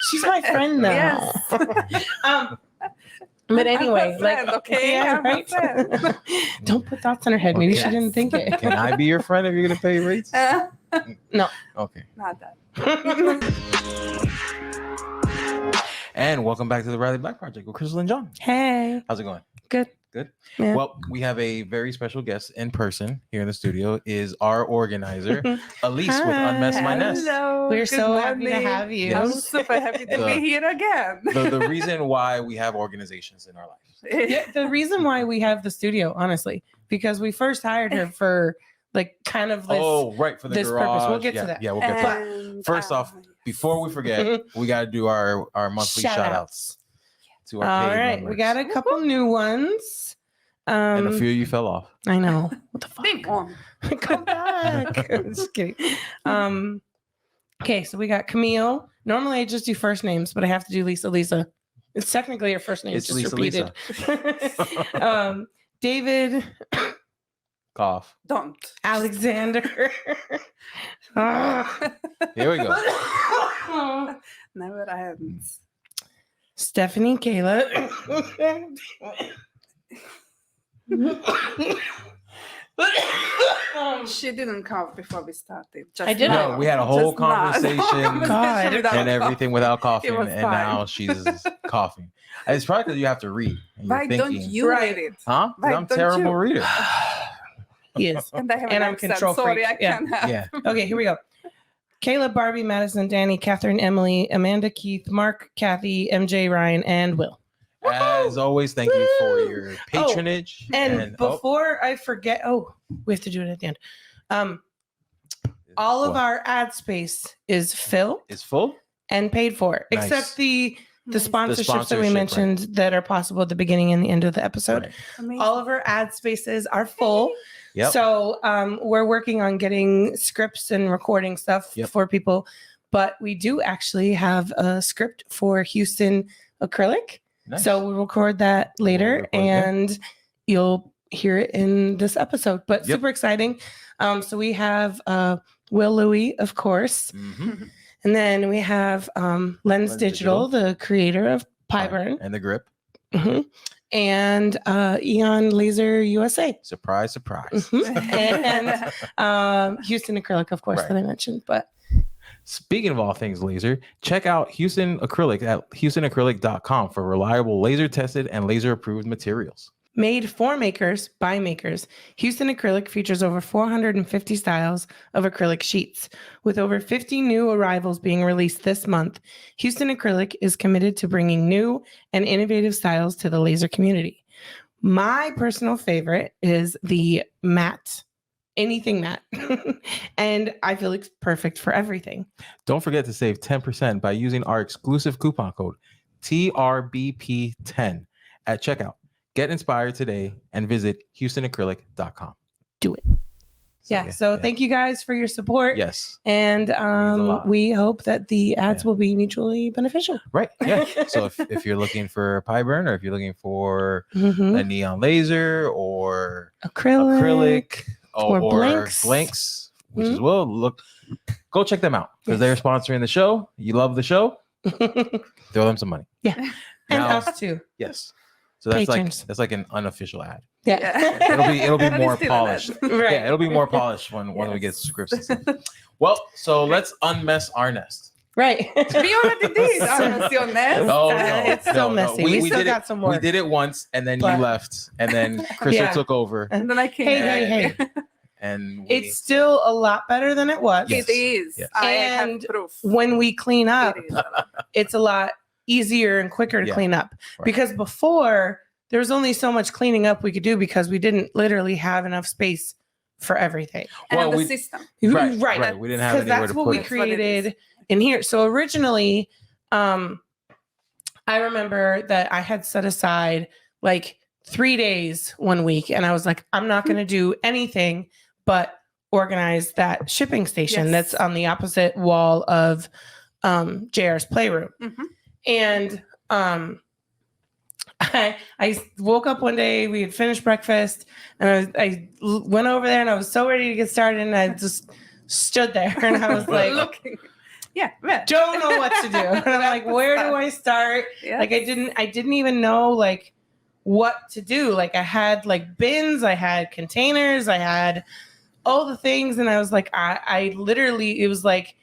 She's my friend now. Yes. But anyway, I'm a friend, okay? yeah, I'm a right? friend. Don't put thoughts in her head. Maybe she Okay. didn't think it. Can I be your friend if you're gonna pay rates? No. Okay. Not that. And welcome back to the Riley Black Project with Crystal and John. Hey. How's it going? Good. Good. Yeah. Well, we have a very special guest in person here in the studio. Is our organizer, Aliz with Unmess My Nest. Hello. We're good so happy to morning. have you. I'm Yes. super happy to be here again. The reason why we have organizations in our lives. Yeah, the reason why we have the studio, honestly, because we first hired her for like kind of this. Oh, right, for the this garage. purpose. We'll get to Yeah, that. Yeah, we'll get to that. And, First off, before we forget, we got to do our monthly shout outs to our All paid right, members. we got a couple new ones. And a few of you fell off. I know. What the fuck? big one. Come back. I'm just kidding. Okay, so we got Camille. Normally I just do first names, but I have to do Lisa. It's technically her first name. It's just Lisa. repeated. David. Cough. Don't. Alexander. Ah. Here we go. Never ends. Stephanie, Kayla. She didn't cough before we started. Just I didn't. now. No, we had a whole Just now. conversation God. Without and everything without coughing, was and fine. now she's coughing. It's probably because you have to read. And you're Why don't thinking, you Right. read it? Huh? 'Cause Why I'm a don't terrible you? reader. Yes. And I have And an I'm accent. control Sorry, freak. I can't have. Yeah. Okay, here we go. Kayla, Barbie, Madison, Danny, Catherine, Emily, Amanda, Keith, Mark, Kathy, MJ, Ryan, and Will. As always, thank you for Woo! your patronage. And before I forget, we have to do it at the end. All of What? our ad space is filled It's full. and paid for, Nice. except the Nice. sponsorships that we sponsorship, mentioned that are possible at the beginning and the end of the episode. Right. Amazing. All of our ad spaces are full. Yep. So we're working on getting scripts and recording stuff Yep. for people. But we do actually have a script for Houston Acrylic. Nice. So we'll record that later record that. and you'll hear it in this episode. But Yep. super exciting. So we have Will Louie, of course. Mhm. And then we have Lens Digital, the creator of Pyburn. And the grip. Mhm. And Eon Laser USA. Surprise, surprise. And Houston Acrylic, of course, Right. that I mentioned. But Speaking of all things laser, check out Houston Acrylic at houstonacrylic.com for reliable laser tested and laser approved materials. made for makers by makers, Houston Acrylic features over 450 styles of acrylic sheets. With over 50 new arrivals being released this month, Houston Acrylic is committed to bringing new and innovative styles to the laser community. My personal favorite is the matte, anything matte. And I feel it's perfect for everything. Don't forget to save 10% by using our exclusive coupon code TRBP10 at checkout. Get inspired today and visit houstonacrylic.com. Do it. So thank you guys for your support. Yes. And Means a lot. we hope that the ads Yeah. will be mutually beneficial. Right. Yeah. So if you're looking for Pyburn or if you're looking for Mhm. a neon laser or Acrylic. or blanks. blanks, which Mhm. is go check them out because they're sponsoring the show. You love the show, throw them some money. Yeah. And Now- us too. Yes. So that's Patrons. like an unofficial ad. Yeah. It'll be That is more still an polished. ad. Right. Yeah, it'll be more polished when we get scripts and stuff. Well, so let's unmess our nest. Right. We already did. Unmess your nest. Oh, no, It's still no. messy. We We still did got it, some more. We did it once, and then But- you left, and then Crystal Yeah. took over, And then I came. Hey. and It's still a lot better than it was. Yes. It is. Yes. I And have proof. When we clean up, It is a lot. it's a lot easier and quicker to Yeah. clean up. Right. Because before, there was only so much cleaning up we could do because we didn't literally have enough space for everything. Well, And the we- system. right. We didn't have Because anywhere that's to what put we it. That's what it created is. in here. So originally, I remember that I had set aside like 3 days one week, and I was like, I'm not going to do anything but organize that shipping station Yes. that's on the opposite wall of JR's playroom. Mhm. And I woke up one day, we had finished breakfast, and I went over there and I was so ready to get started, and I just stood there and I was like, Looking. Yeah. don't know what to do. And I'm like, where do I start? Yes. Like I didn't even know like what to do. Like I had like bins, I had containers, I had all the things, and I was like, I literally, it was like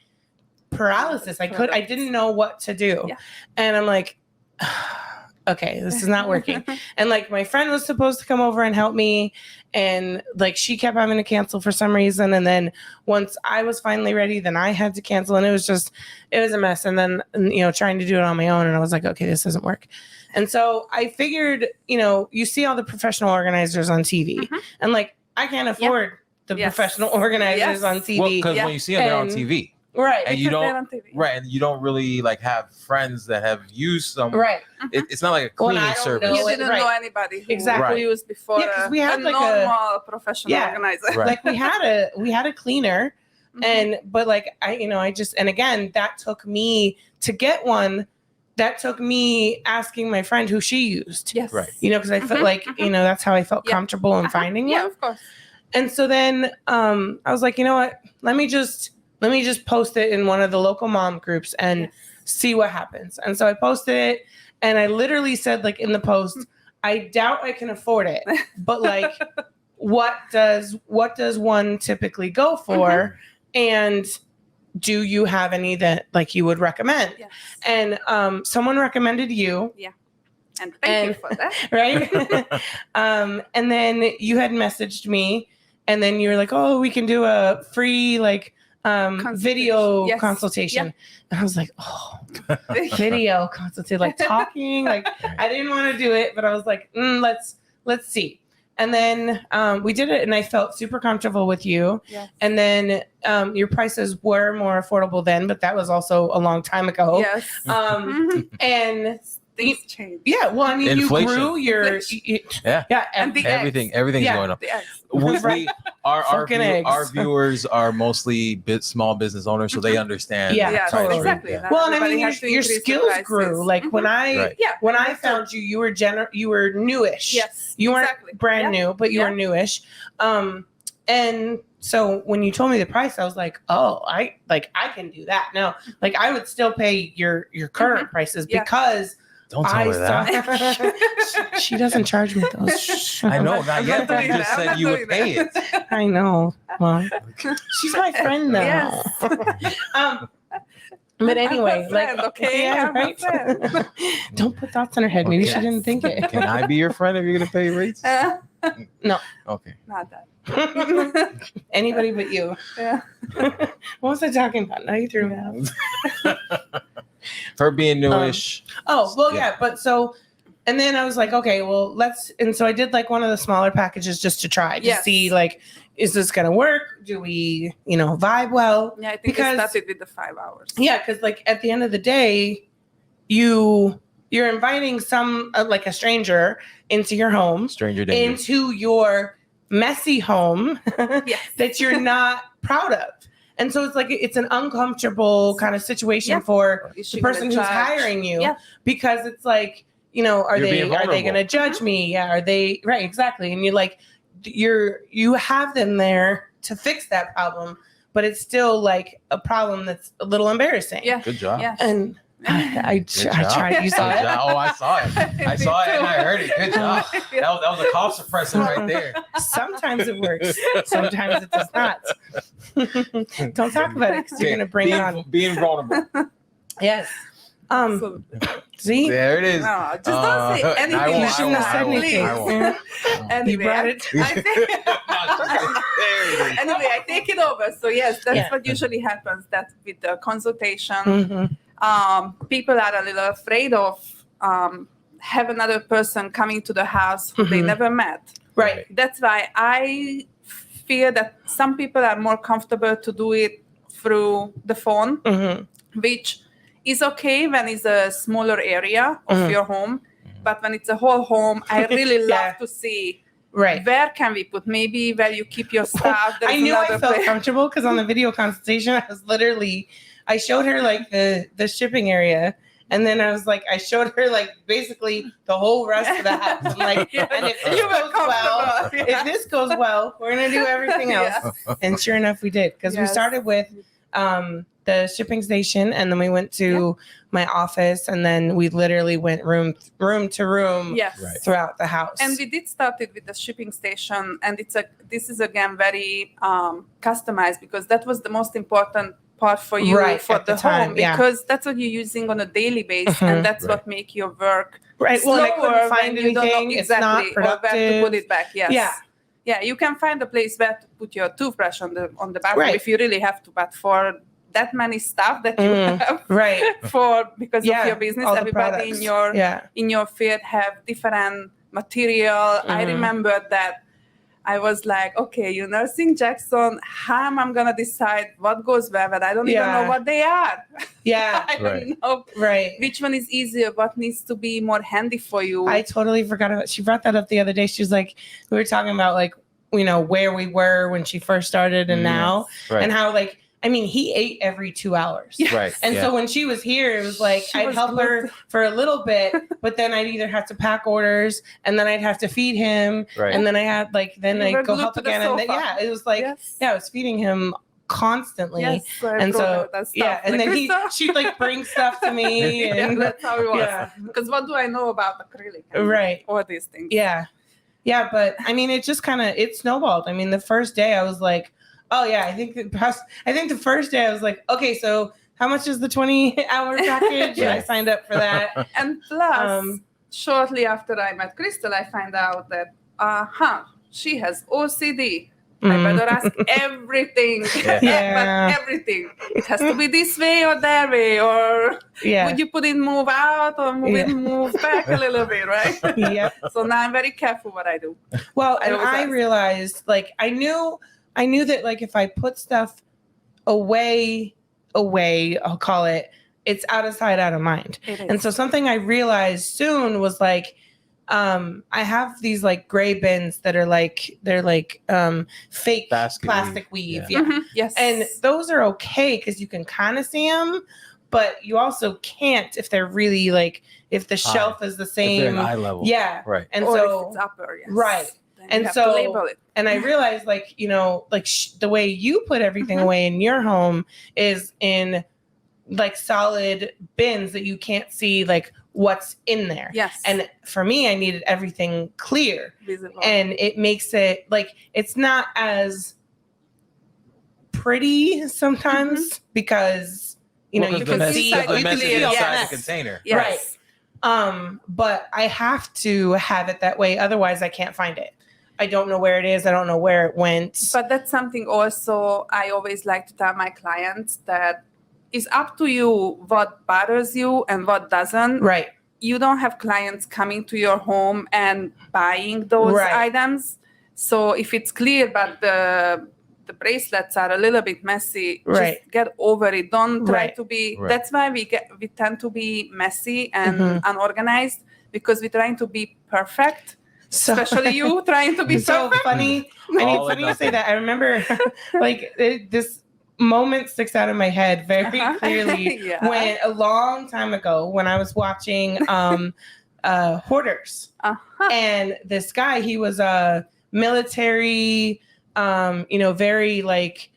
paralysis. I didn't know what to do. Yeah. And I'm like, okay, this is not working. And like my friend was supposed to come over and help me, and like she kept having to cancel for some reason. And then once I was finally ready, then I had to cancel, and it was a mess. And then, you know, trying to do it on my own, and I was like, okay, this doesn't work. And so I figured, you know, you see all the professional organizers on TV, and like I can't afford the professional organizers on TV. Well, because when you see them, they're on TV. Right. And you don't really like have friends that have used some. Right. It's not like a cleaning service. You didn't know anybody who used before. Yeah, because we had like normal professional organizer. Right. Like we had a cleaner, but like I just, and again, that took me to get one. That took me asking my friend who she used. Yes. Right. You know, because I felt like, you know, that's how I felt comfortable in finding one. Yeah, of course. And so then I was like, you know what? Let me just post it in one of the local mom groups and see what happens. And so I posted it, and I literally said, like, in the post, I doubt I can afford it, but like, what does one typically go for? And do you have any that like you would recommend? Yes. And someone recommended you. Yeah. And thank you for that. Right. And then you had messaged me, and then you were like, oh, we can do a free like video consultation. And I was like, oh, video consultation, like talking, like I didn't want to do it, but I was like, let's see. And then we did it, and I felt super comfortable with you. Yes. And then your prices were more affordable then, but that was also a long time ago. Yes. And things change. Yeah. Well, I mean, Inflation. you grew your And the everything's going up. The eggs. Our viewers are mostly small business owners, so they understand. Yeah, totally. Exactly. Yeah. Well, and I mean, Everybody your has to increase skills the grew. prices. Like when I found you, you were newish. Yes. You weren't brand new, but you were newish. And so when you told me the price, I was like, oh, I can do that. Now, like I would still pay your current prices because don't tell her that. She doesn't charge me those. I know, not yet, but you just said you would pay it. I know. Well, she's my friend now. Yes. But anyway, friend, like, right? Don't put thoughts in her head. Maybe she didn't think it. Can I be your friend if you're gonna pay rates? No. Okay. Not that. Anybody but you. Yeah. What was I talking about? Now you threw me off. For being newish. But so, and then I was like, okay, well, and so I did like one of the smaller packages just to try to see like, is this going to work? Do we, vibe well? Yeah, I think we started with the 5 hours. Yeah, because like at the end of the day, you're inviting like a stranger into your home, into your messy home that you're not proud of. And so it's like, it's an uncomfortable kind of situation for the person who's hiring you because it's like, are they going to judge me? Yeah. Are they right? Exactly. And you're like, you have them there to fix that problem, but it's still like a problem that's a little embarrassing. Yeah. Good job. Yeah. And I tried. You saw it? Oh, I saw it. I saw it and I heard it. Good job. That was a cough suppressor right there. Sometimes it works. Sometimes it does not. Don't talk about it because you're going to bring it on. Being vulnerable. Yes. See? There it is. No, just don't say anything. You shouldn't have said anything. Anyway, you brought it. Anyway, I take it over. So yes, that's what usually happens. That with the consultation, people are a little afraid of have another person coming to the house who they never met. Right. That's why I feel that some people are more comfortable to do it through the phone, which is okay when it's a smaller area of your home. But when it's a whole home, I really love to see where can we put, maybe where you keep your stuff. I knew I felt comfortable because on the video consultation, I showed her like the shipping area. And then I was like, I showed her like basically the whole rest of the house. I'm like, and if this goes well, we're going to do everything else. And sure enough, we did. Because we started with the shipping station, and then we went to my office, and then we literally went room to room Yes. Right. throughout the house. And we did start it with the shipping station, and this is again very customized, because that was the most important part for you Right, for at the the time, home, yeah. because that's what you're using on a daily basis, Mhm. and that's Right. what make your work right. Well, and I couldn't slower find when you don't know anything. It's not exactly or where to productive. put it back. Yes. Yeah, you can find a place where to put your toothbrush on the bathroom Right. if you really have to, but for that many stuff that you have Right. because Yeah, of your business, all the everybody products. in your field have different material. I remember that I was like, okay, you're nursing Jackson. How am I gonna decide what goes where? But I don't even know what they are. Yeah. I don't know Right. which one is easier, what needs to be more handy for you. I totally forgot about. She brought that up the other day. She was like, we were talking about like, where we were when she first started and now, Right. and how like, I mean, he ate every 2 hours. Right. And so when she was here, it was like I'd help her for a little bit, but then I'd either have to pack orders, and then I'd have to feed him, Right. and then I had like I'd go help again, and then it was like I was feeding him constantly. Yes, and so and then Krista? she'd like bring stuff to me, and that's how it was. Yeah. Because what do I know about acrylic? Right. All these things. Yeah. But I mean, it just kind of snowballed. I mean, the first day I was like, oh yeah, I think the first day I was like, okay, so how much is the 20-hour package? And I signed up for that. And plus, shortly after I met Crystal, I find out that she has OCD. I better ask everything. But everything. It has to be this way or that way, or would you put it move out or move back a little bit, right? Yeah. So now I'm very careful what I do. Well, and I realized, like, I knew that, like, if I put stuff away, I'll call it, it's out of sight, out of mind. And so something I realized soon was like, I have these like gray bins that are like, they're like fake plastic weave. Yeah. Mm-hmm. Yes. And those are okay because you can kind of see them, but you also can't if they're really like, if the shelf is the same. If they're eye level. Yeah. Right. And or so, if it's upper, yes. Right. Then and you have so, to label it. And I realized, like, like the way you put everything away in your home is in like solid bins that you can't see like what's in there. Yes. And for me, I needed everything clear. Visible. And it makes it like, it's not as pretty sometimes because, you can see the message inside the container. Yes. Right. But I have to have it that way. Otherwise I can't find it. I don't know where it is. I don't know where it went. But that's something also I always like to tell my clients, that it's up to you what bothers you and what doesn't. Right. You don't have clients coming to your home and buying those items. So if it's clear, but the bracelets are a little bit messy, just get over it. Don't try to be. That's why we tend to be messy and unorganized, because we're trying to be perfect. So, especially you trying to be so perfect. Funny. I mean, funny you say that. I remember like this moment sticks out in my head very clearly when a long time ago when I was watching Hoarders. And this guy, he was a military, very like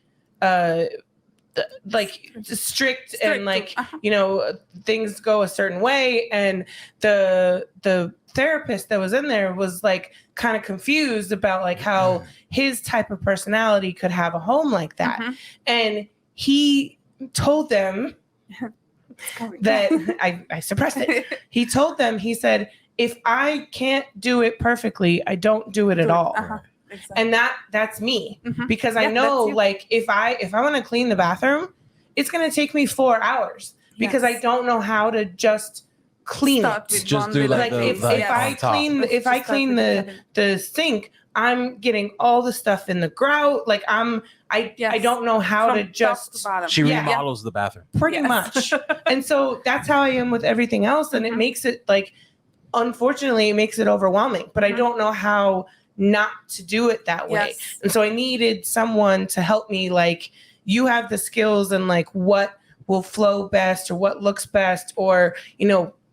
strict and like, things go a certain way. And the therapist that was in there was like kind of confused about like how his type of personality could have a home like that. And he told them that I suppressed it. He told them, he said, if I can't do it perfectly, I don't do it at all. Exactly. And that's me, because I know like if I want to clean the bathroom, it's going to take me 4 hours because I don't know how to just clean it. Just do like if I clean the sink, I'm getting all the stuff in the grout. Like I don't know how to just. She remodels the bathroom pretty much, and so that's how I am with everything else, and it makes it like, unfortunately, it makes it overwhelming. But I don't know how not to do it that way, and so I needed someone to help me. Like, you have the skills and like what will flow best or what looks best, or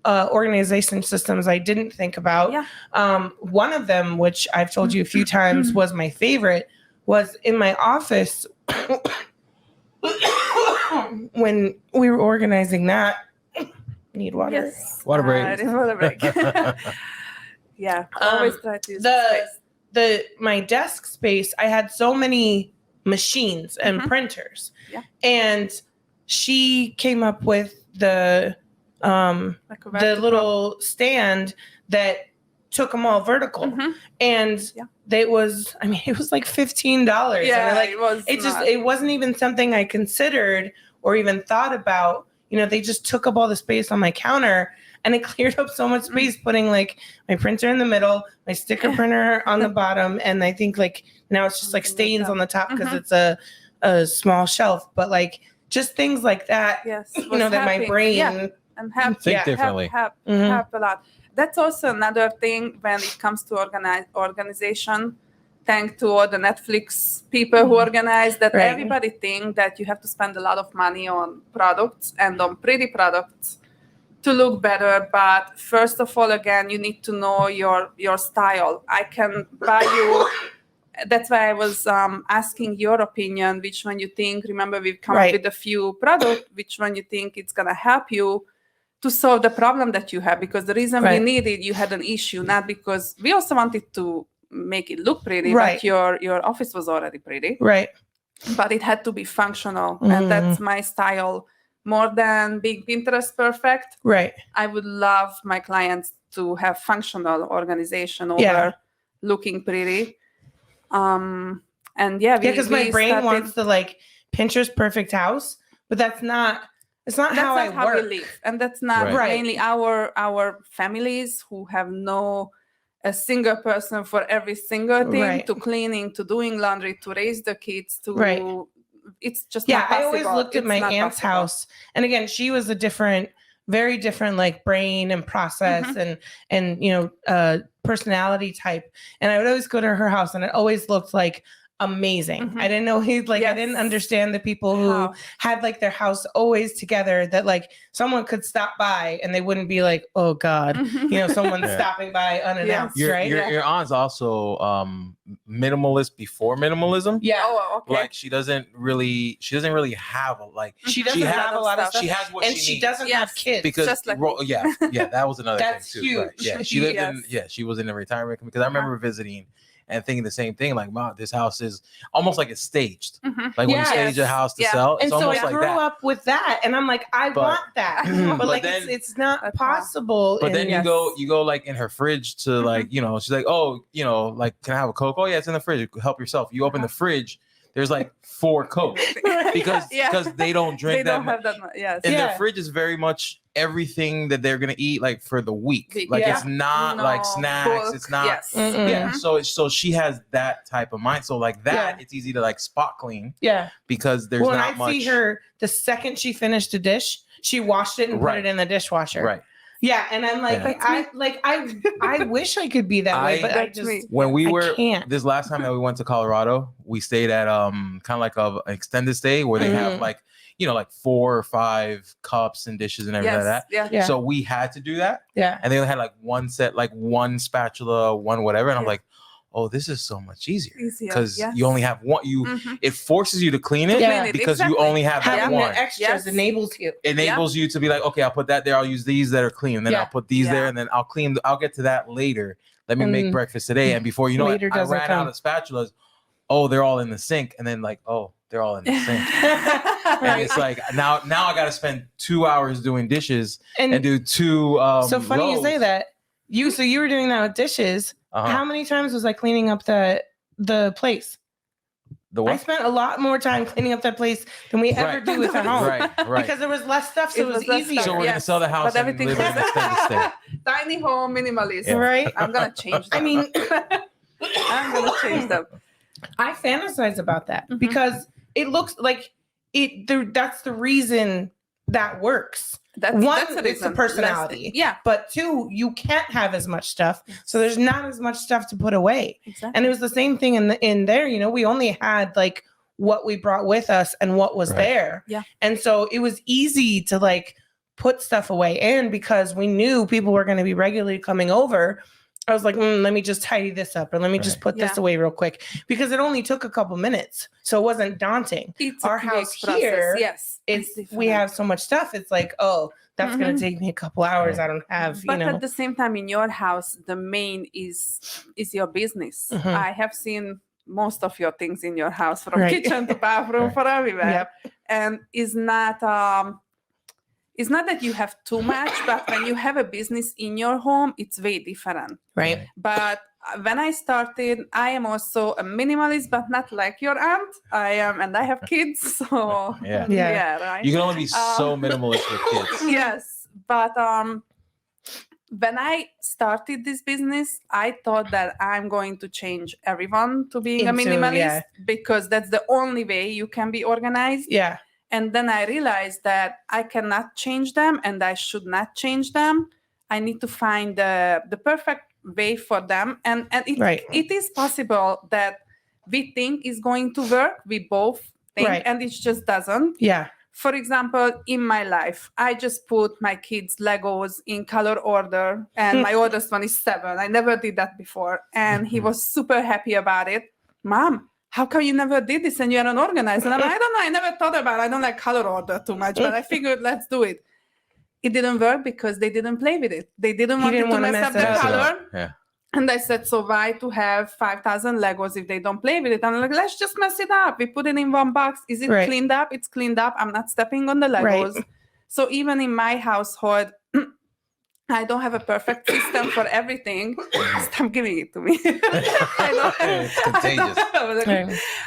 organization systems I didn't think about. One of them, which I've told you a few times was my favorite, was in my office. when we were organizing that, need water. Yes. Water break. Water break. Yeah. Always try to use My desk space, I had so many machines and printers. Yeah. And she came up with the little stand that took them all vertical. And it was like $15. Yeah, and it wasn't even something I considered or even thought about. They just took up all the space on my counter, and it cleared up so much space, putting like my printer in the middle, my sticker printer on the bottom, and I think like now it's just like stains on the top because it's a small shelf. But like just things like that, that my brain and think differently. Help a lot. That's also another thing when it comes to organization. Thanks to all the Netflix people who organize that. Everybody think that you have to spend a lot of money on products and on pretty products to look better. But first of all, again, you need to know your style. I can buy you. That's why I was asking your opinion, which one you think. Remember, we've come up with a few products. Which one you think it's gonna help you to solve the problem that you have? Because the reason we needed, you had an issue, not because we also wanted to make it look pretty, but your office was already pretty. Right. But it had to be functional. And that's my style. More than big Pinterest perfect. Right. I would love my clients to have functional organization over looking pretty. Because my brain wants the like Pinterest perfect house, but that's not how I work. We live. And that's not mainly our families who have a single person for every single thing, to cleaning, to doing laundry, to raise the kids, to it's just not possible. I always looked at my aunt's house, and again, she was very different like brain and process and personality type, and I would always go to her house, and it always looked like amazing. I didn't know I didn't understand the people who had like their house always together, that like someone could stop by and they wouldn't be like, oh God, someone's stopping by unannounced. Your aunt's also minimalist before minimalism. Yeah. Oh, okay. Like she doesn't really have she have a lot of stuff. She has what and she she needs. doesn't have kids. Because just like that was another That's thing too. huge. Right. Yeah. She lived she was in a retirement, because I remember visiting and thinking the same thing, like, wow, this house is almost like it's staged. Like when you stage a house to sell, it's almost like that. And so I grew up with that, and I'm like, I want that, but like then, it's not possible. But then you go like in her fridge to like, she's like, oh, like, can I have a Coke? Oh yeah, it's in the fridge. Help yourself. You open the fridge, there's like 4 Cokes because they don't drink that much. And their fridge is very much everything that they're gonna eat like for the week. Like it's not like snacks. It's not. So she has that type of mind. So like that, it's easy to like spot clean. Yeah. Because there's not much. I see her the second she finished a dish, she washed it and put it in the dishwasher. Right. Yeah, and I'm like, I wish I could be that way, but I just when we were can't. This last time that we went to Colorado, we stayed at kind of like an extended stay where they have like like 4 or 5 cups and dishes and everything like that. Yeah. So we had to do that. Yeah. And they only had like one set, like one spatula, one whatever, and I'm like, oh, this is so much easier because you only have one. It forces you to clean it because you only have that one. The extras enables you to be like, okay, I'll put that there. I'll use these that are clean, and then I'll put these there, and then I'll clean. I'll get to that later. Let me make breakfast today, and before you know it, I ran out of spatulas. Oh, they're all in the sink, and then like, oh, they're all in the sink, and it's like now I got to spend 2 hours doing dishes and do 2. So funny rows. You say that. So you were doing that with dishes. How many times was I cleaning up the place? The what? I spent a lot more time cleaning up that place than we ever do with our home. Right. Because there was less stuff, so it was easier. So we're gonna sell the house and live in an extended stay. Tiny home minimalist. Yeah. Right? I'm gonna change that. I'm gonna change that. I fantasize about that because it looks like that's the reason that works. One, it's the personality. But 2, you can't have as much stuff. So there's not as much stuff to put away. Exactly. And it was the same thing in there. We only had like what we brought with us and what was there. Yeah. And so it was easy to like put stuff away. And because we knew people were going to be regularly coming over, I was like, let me just tidy this up or let me just put this away real quick because it only took a couple minutes. So it wasn't daunting. It's our house here. Yes. We have so much stuff. It's like, oh, that's going to take me a couple hours. I don't have, but at the same time, in your house, the main is your business. I have seen most of your things in your house, from kitchen to bathroom, for everywhere. And it's not that you have too much, but when you have a business in your home, it's way different. Right. But when I started, I am also a minimalist, but not like your aunt. I am, and I have kids, so right. You can only be so minimalist with kids. Yes, but when I started this business, I thought that I'm going to change everyone to being a minimalist because that's the only way you can be organized. Yeah. And then I realized that I cannot change them and I should not change them. I need to find the perfect way for them. And it is possible that we think is going to work. We both think, and it just doesn't. Yeah. For example, in my life, I just put my kids' Legos in color order, and my oldest one is 7. I never did that before. And he was super happy about it. Mom, how come you never did this and you're an organizer? And I'm like, I don't know. I never thought about it. I don't like color order too much, but I figured let's do it. It didn't work because they didn't play with it. They didn't want to mess up the color. Yeah. And I said, so why to have 5,000 Legos if they don't play with it? I'm like, let's just mess it up. We put it in one box. Is it cleaned up? It's cleaned up. I'm not stepping on the Legos. Right. So even in my household, I don't have a perfect system for everything. Stop giving it to me. It's contagious.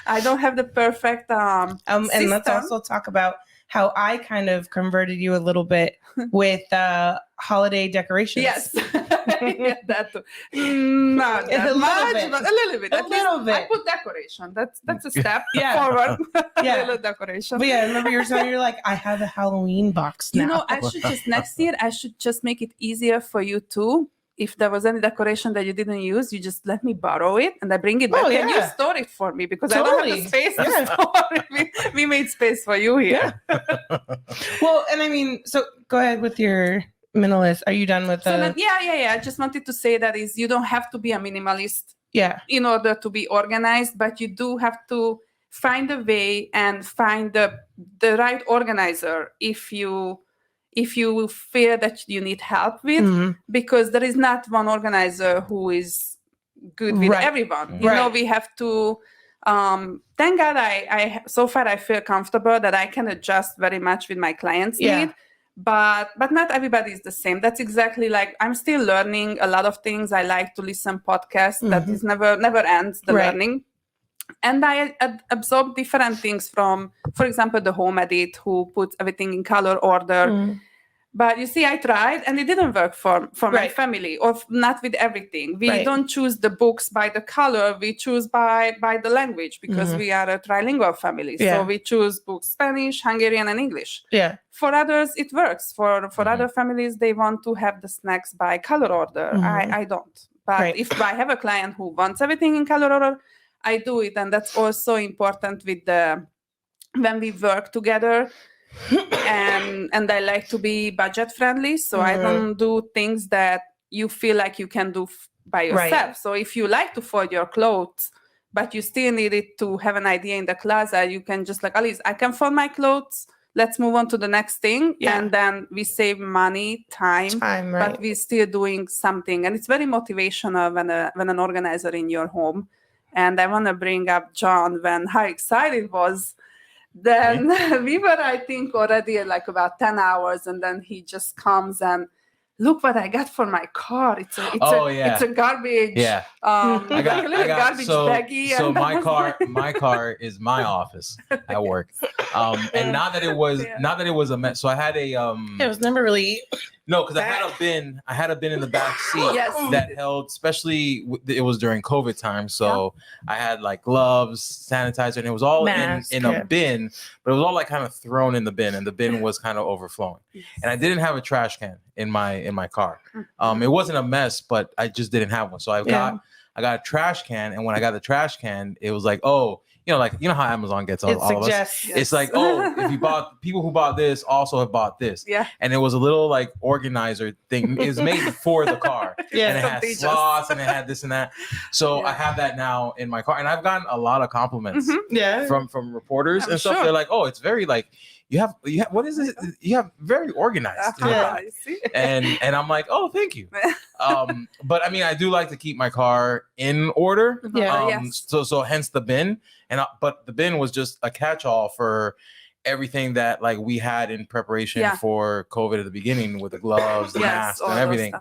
I don't have the perfect system. And let's also talk about how I kind of converted you a little bit with holiday decorations. Yes. That too. Not that much, but a little bit. A little bit. I put decoration. That's a step forward. A little decoration. But yeah, remember you were saying, you're like, I have a Halloween box now. You know, I should just next year, I should just make it easier for you too. If there was any decoration that you didn't use, you just let me borrow it and I bring it back and you store it for me because I don't have the space to store it. We made space for you here. Well, and I mean, so go ahead with your minimalist. Are you done with the... Yeah. I just wanted to say that is you don't have to be a minimalist in order to be organized, but you do have to find a way and find the right organizer if you fear that you need help with, because there is not one organizer who is good with everyone. You know, we have to, thank God I so far I feel comfortable that I can adjust very much with my clients' need, but not everybody is the same. That's exactly like, I'm still learning a lot of things. I like to listen podcasts that is never ends, the learning. And I absorb different things from, for example, the Home Edit, who puts everything in color order. But you see, I tried and it didn't work for my family, or not with everything. We don't choose the books by the color. We choose by the language because we are a trilingual family. So we choose books Spanish, Hungarian, and English. Yeah. For others, it works. For other families, they want to have the snacks by color order. I don't. But if I have a client who wants everything in color order, I do it. And that's also important with when we work together. and I like to be budget friendly, so I don't do things that you feel like you can do by yourself. So if you like to fold your clothes, but you still need it to have an idea in the closet, you can just like, Aliz, I can fold my clothes. Let's move on to the next thing. And then we save money, time but we're still doing something. And it's very motivational when an organizer in your home. And I want to bring up John, how excited was. Then we were, I think, already at like about 10 hours. And then he just comes and look what I got for my car. It's a garbage. Yeah. I got a little garbage baggie. So my car is my office at work. And not that it was a mess. So I had a it was never really because I had a bin in the back seat that held, especially it was during COVID time. So I had like gloves, sanitizer, and it was all in a bin, but it was all like kind of thrown in the bin, and the bin was kind of overflowing. And I didn't have a trash can in my car. It wasn't a mess, but I just didn't have one. So I got a trash can, and when I got the trash can, it was like, oh, you know, like, you know how Amazon gets all of us. Yes. It's like, oh, if you bought, people who bought this also have bought this. Yeah. And it was a little like organizer thing. It was made for the car. Yeah. And it had slots and it had this and that. So I have that now in my car. And I've gotten a lot of compliments from reporters and stuff. Sure. They're like, oh, it's very like, you have what is it? You have very organized. And I'm like, oh, thank you. But I mean, I do like to keep my car in order. Yeah. So hence the bin. But the bin was just a catch-all for everything that like we had in preparation for COVID at the beginning with the gloves, the masks, and everything.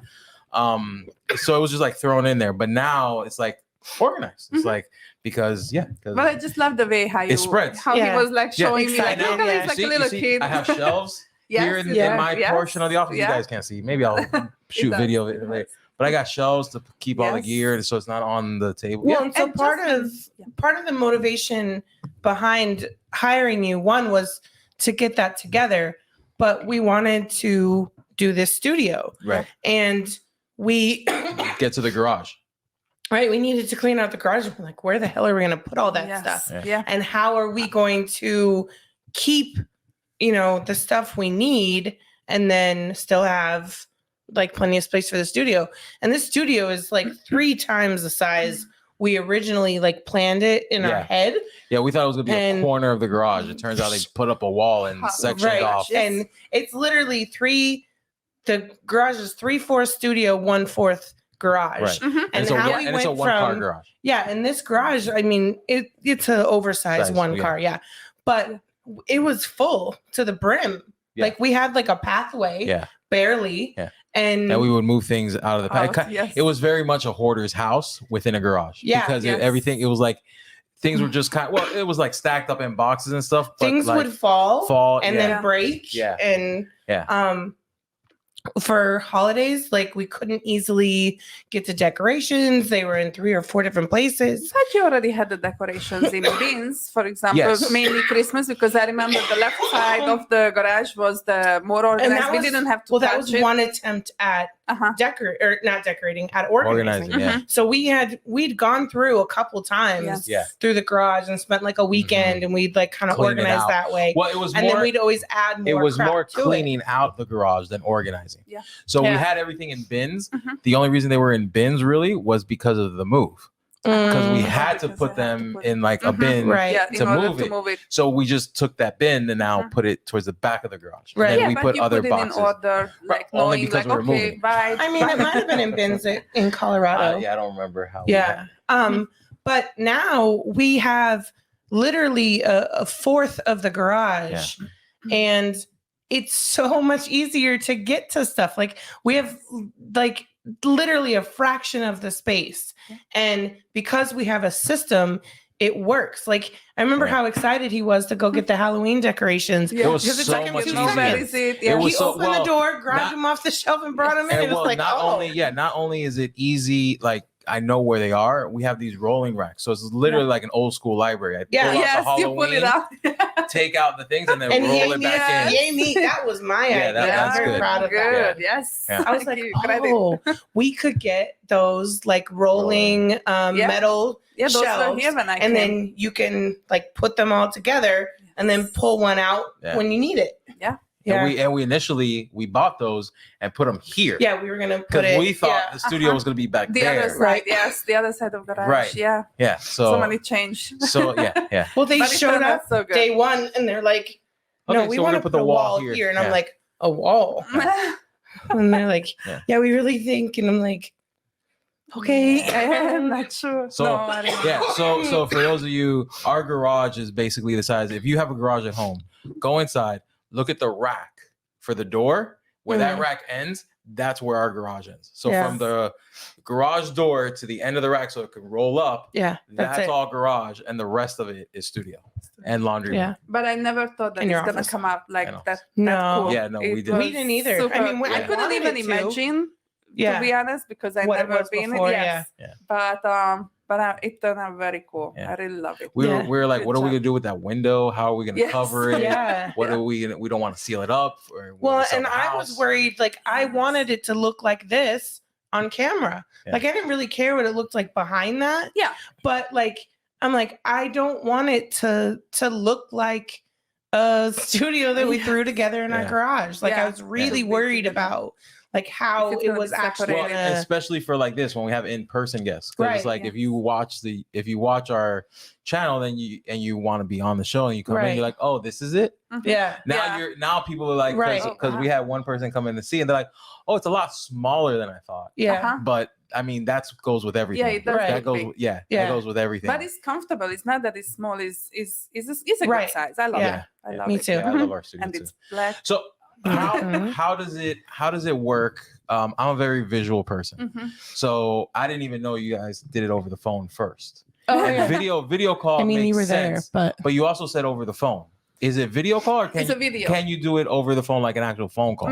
So it was just like thrown in there. But now it's like organized. It's like because but I just love the way how it spreads. How he was like showing me like, look at he's like a little kid. I have shelves here in my portion of the office. You guys can't see. Maybe I'll shoot video of it later. But I got shelves to keep all the gear, so it's not on the table. Well, and so part of the motivation behind hiring you, one was to get that together, but we wanted to do this studio, right? And we get to the garage. Right, we needed to clean out the garage. We're like, where the hell are we going to put all that stuff? Yeah. And how are we going to keep, the stuff we need and then still have like plenty of space for the studio? And this studio is like 3 times the size we originally like planned it in our head. Yeah, we thought it was going to be a corner of the garage. It turns out they put up a wall and sectioned off. And it's literally the garage is 3/4 studio, 1/4 garage. Right. And it's how we went it's a one-car garage. Yeah, and this garage, I mean, it's an oversized car, but it was full to the brim. Yeah. Like we had like a pathway, barely. Yeah. And we would move things out of the path. It was very much a hoarder's house within a garage. Yeah. Because everything, it was like things were just it was like stacked up in boxes and stuff. But things like, would fall and then break. Yeah. And for holidays, like we couldn't easily get the decorations. They were in 3 or 4 different places. But you already had the decorations in bins, for example, mainly Christmas, because I remember the left side of the garage was the more organized. We didn't have to touch that was one attempt at not decorating, at organizing. So we'd gone through a couple times through the garage and spent like a weekend and we'd like kind of organize that way. Well, it was and then we'd always add more. It was more cleaning out the garage than organizing. Yeah. So we had everything in bins. The only reason they were in bins really was because of the move. Because we had to put them in like a bin to move it. So we just took that bin and now put it towards the back of the garage. Right. And then we put other boxes. In order, like only because we were moving. Right. I mean, it might have been in bins in Colorado. I don't remember how. Yeah. But now we have literally a fourth of the garage, and it's so much easier to get to stuff. Like we have like literally a fraction of the space. And because we have a system, it works. Like I remember how excited he was to go get the Halloween decorations. It was so much easier. He opened the door, grabbed them off the shelf and brought them in. And it was like, not only is it easy, like I know where they are. We have these rolling racks. So it's literally like an old school library. I pull out the Halloween, you pull it out. take out the things and then roll it back in. Yay me. That was my idea. That's I'm very proud of that. Yes. Yeah. I was like, we could get those like rolling metal shelves, and then you can like put them all together and then pull one out when you need it. Yeah. Yeah. And we initially bought those and put them here. Yeah, we were gonna put it. We thought the studio was gonna be back the there. Other side, yes, the other side of the garage. Right. Yeah. Yeah. So many change. So yeah. Well, they showed up day one and they're like, "No, we want to put a wall here." And I'm like, "A wall?" And they're like, "Yeah, we really think." And I'm like, "Okay, I'm not sure." So so for those of you, our garage is basically the size. If you have a garage at home, go inside. Look at the rack for the door. Where that rack ends, that's where our garage ends. So from the garage door to the end of the rack, so it can roll up. Yeah, that's all garage, and the rest of it is studio and laundry. Yeah, but I never thought that it's gonna come out like that. No, cool. Yeah, no, we didn't. We didn't either. Super, I mean, I couldn't even imagine. To be honest, because I never been before, it. Yes, but it turned out very cool. I really love it. We were like, what are we gonna do with that window? How are we gonna cover it? What are we gonna? We don't want to seal it up. And I was worried. Like I wanted it to look like this on camera. Like I didn't really care what it looked like behind that. Yeah. But like I'm like, I don't want it to look like a studio that we threw together in our garage. Like I was really worried about like how it was actually especially for like this when we have in-person guests. Because it's like if you watch our channel, then you want to be on the show and you come in, you're like, oh, this is it. Now people are like, because we had one person come in to see and they're like, oh, it's a lot smaller than I thought. But I mean, that goes with everything. Yeah, it does. That goes with everything. But it's comfortable. It's not that it's small. It's a good size. I love it. I love it. Me too. Yeah, I love our studio and too. It's black. So how does it work? I'm a very visual person, so I didn't even know you guys did it over the phone first. Video call. I mean, you were sense, there, but you also said over the phone. Is it video call or it's a video? Can you do it over the phone like an actual phone call?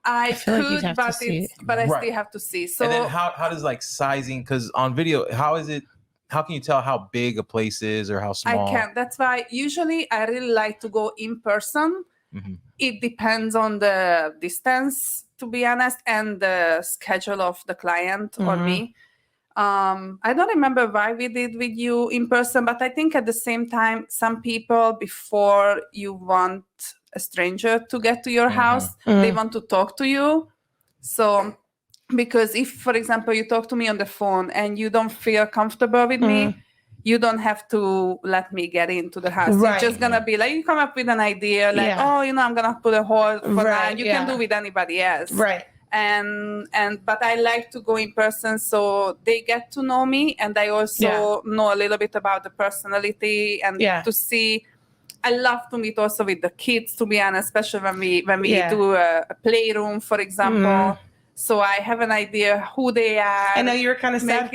I could, like but I still have to see. So and then how does like sizing? Because on video, how is it? How can you tell how big a place is or how small? I can't. That's why usually I really like to go in person. It depends on the distance, to be honest, and the schedule of the client or me. I don't remember why we did with you in person, but I think at the same time, some people, before you want a stranger to get to your house, they want to talk to you. So, because if, for example, you talk to me on the phone and you don't feel comfortable with me, you don't have to let me get into the house. You're just going to be like, you come up with an idea, like, oh, I'm going to put a hold for that. You can do with anybody else. Right. But I like to go in person so they get to know me, and I also know a little bit about the personality and to see. I love to meet also with the kids, to be honest, especially when we do a playroom, for example. So I have an idea who they are. I know you were kind of sad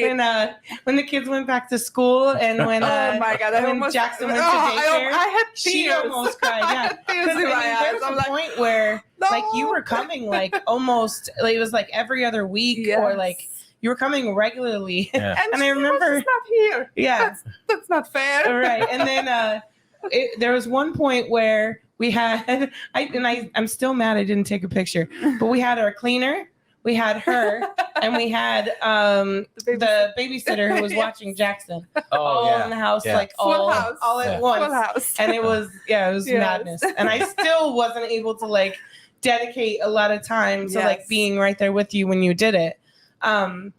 when the kids went back to school and when oh my God, when Jackson went to daycare. I had tears. She almost cried. Tears in my eyes. There was a point where like you were coming like almost like it was like every other week or like you were coming regularly. And I remember was not here. Yeah, that's not fair. Right, and then there was one point where we had I'm still mad I didn't take a picture, but we had our cleaner. We had her, and we had the babysitter who was watching Jackson all in the house, like all at once. Full house. And it was madness. And I still wasn't able to like dedicate a lot of time to like being right there with you when you did it,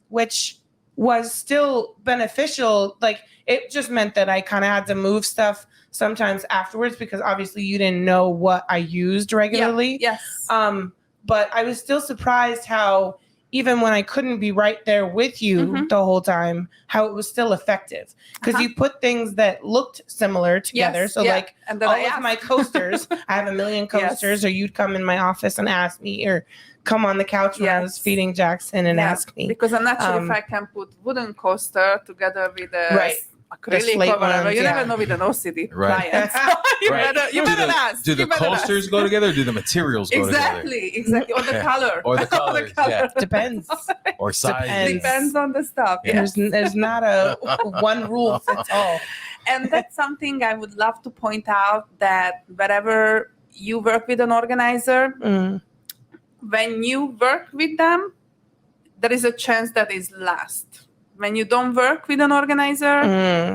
which was still beneficial. Like it just meant that I kind of had to move stuff sometimes afterwards because obviously you didn't know what I used regularly. Yes. But I was still surprised how even when I couldn't be right there with you the whole time, how it was still effective. Because you put things that looked similar together. So like all of my coasters, I have a million coasters, or you'd come in my office and ask me, or come on the couch when I was feeding Jackson and ask me. Because I'm not sure if I can put wooden coaster together with a acrylic or whatever. You never know with an OCD client. You better ask. Do the coasters go together or do the materials go together? Exactly. Or the color. Or the colors. Yeah. Depends. Or size. Depends on the stuff. There's not a one rule fits all. And that's something I would love to point out, that wherever you work with an organizer, when you work with them, there is a chance that is lost. When you don't work with an organizer,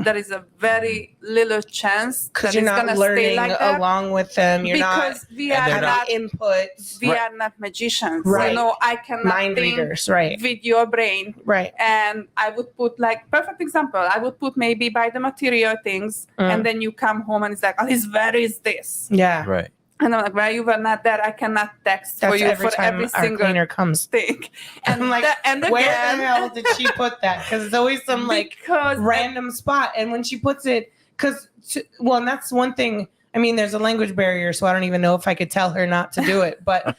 there is a very little chance that you're it's not gonna learning stay like that. Along with them. You're because we are not inputs. We are not magicians. Right. I cannot mind think readers. Right. with your brain. Right. And I would put like perfect example. I would put maybe buy the material things, and then you come home and it's like, Aliz, where is this? Yeah. Right. And I'm like, well, you were not there. I cannot text for you for every single cleaner comes. thing. And I'm like, and again, where the hell did she put that? Because it's always some like random spot. And when she puts it, and that's one thing. I mean, there's a language barrier, so I don't even know if I could tell her not to do it. But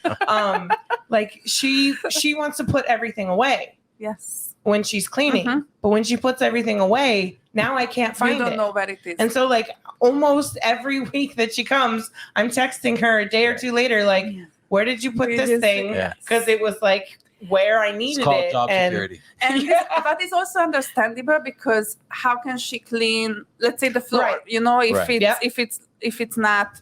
like she wants to put everything away. Yes. When she's cleaning, but when she puts everything away, now I can't find it. You don't know where it is. And so like almost every week that she comes, I'm texting her a day or two later, like, where did you put this thing? Because it was like where I needed It's called it. job security. And but it's also understandable because how can she clean, let's say, the floor? Right. You know, if Right. if it's not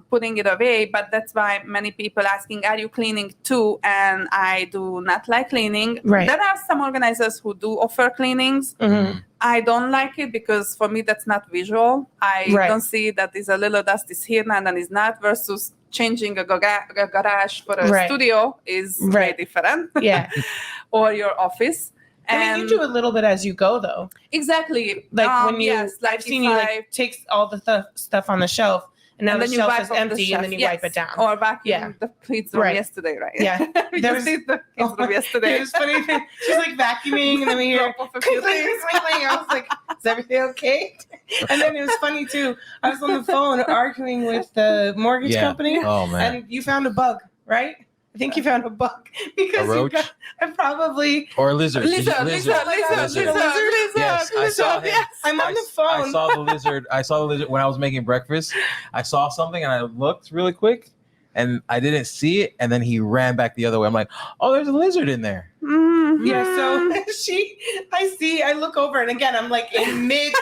putting it away. But that's why many people asking, "Are you cleaning too?" And I do not like cleaning. Right. There are some organizers who do offer cleanings. Mm-hmm. I don't like it because for me that's not visual. I don't see that there's a little dust is here and then is not, versus changing a garage for a studio is very different. Yeah. Or your office. I mean, you do a little bit as you go, though. Exactly. Like when you, like I've seen you like take all the stuff on the shelf, and now the shelf is empty, and then you wipe it down. Or vacuum the kids' room yesterday, right? Yeah. We just did the kids' room yesterday. It was funny. She's like vacuuming, and then we hear, drop off a few things. I was like, is everything okay? And then it was funny, too. I was on the phone arguing with the mortgage company, and you found a bug, right? I think you found a bug because a roach? Probably or a lizard. Lizard. Yes, I saw him. Yes. I'm on the phone. I saw the lizard. I saw the lizard when I was making breakfast. I saw something and I looked really quick, and I didn't see it. And then he ran back the other way. I'm like, oh, there's a lizard in there. Mm-hmm. Yeah. So I look over, and again, I'm like in mid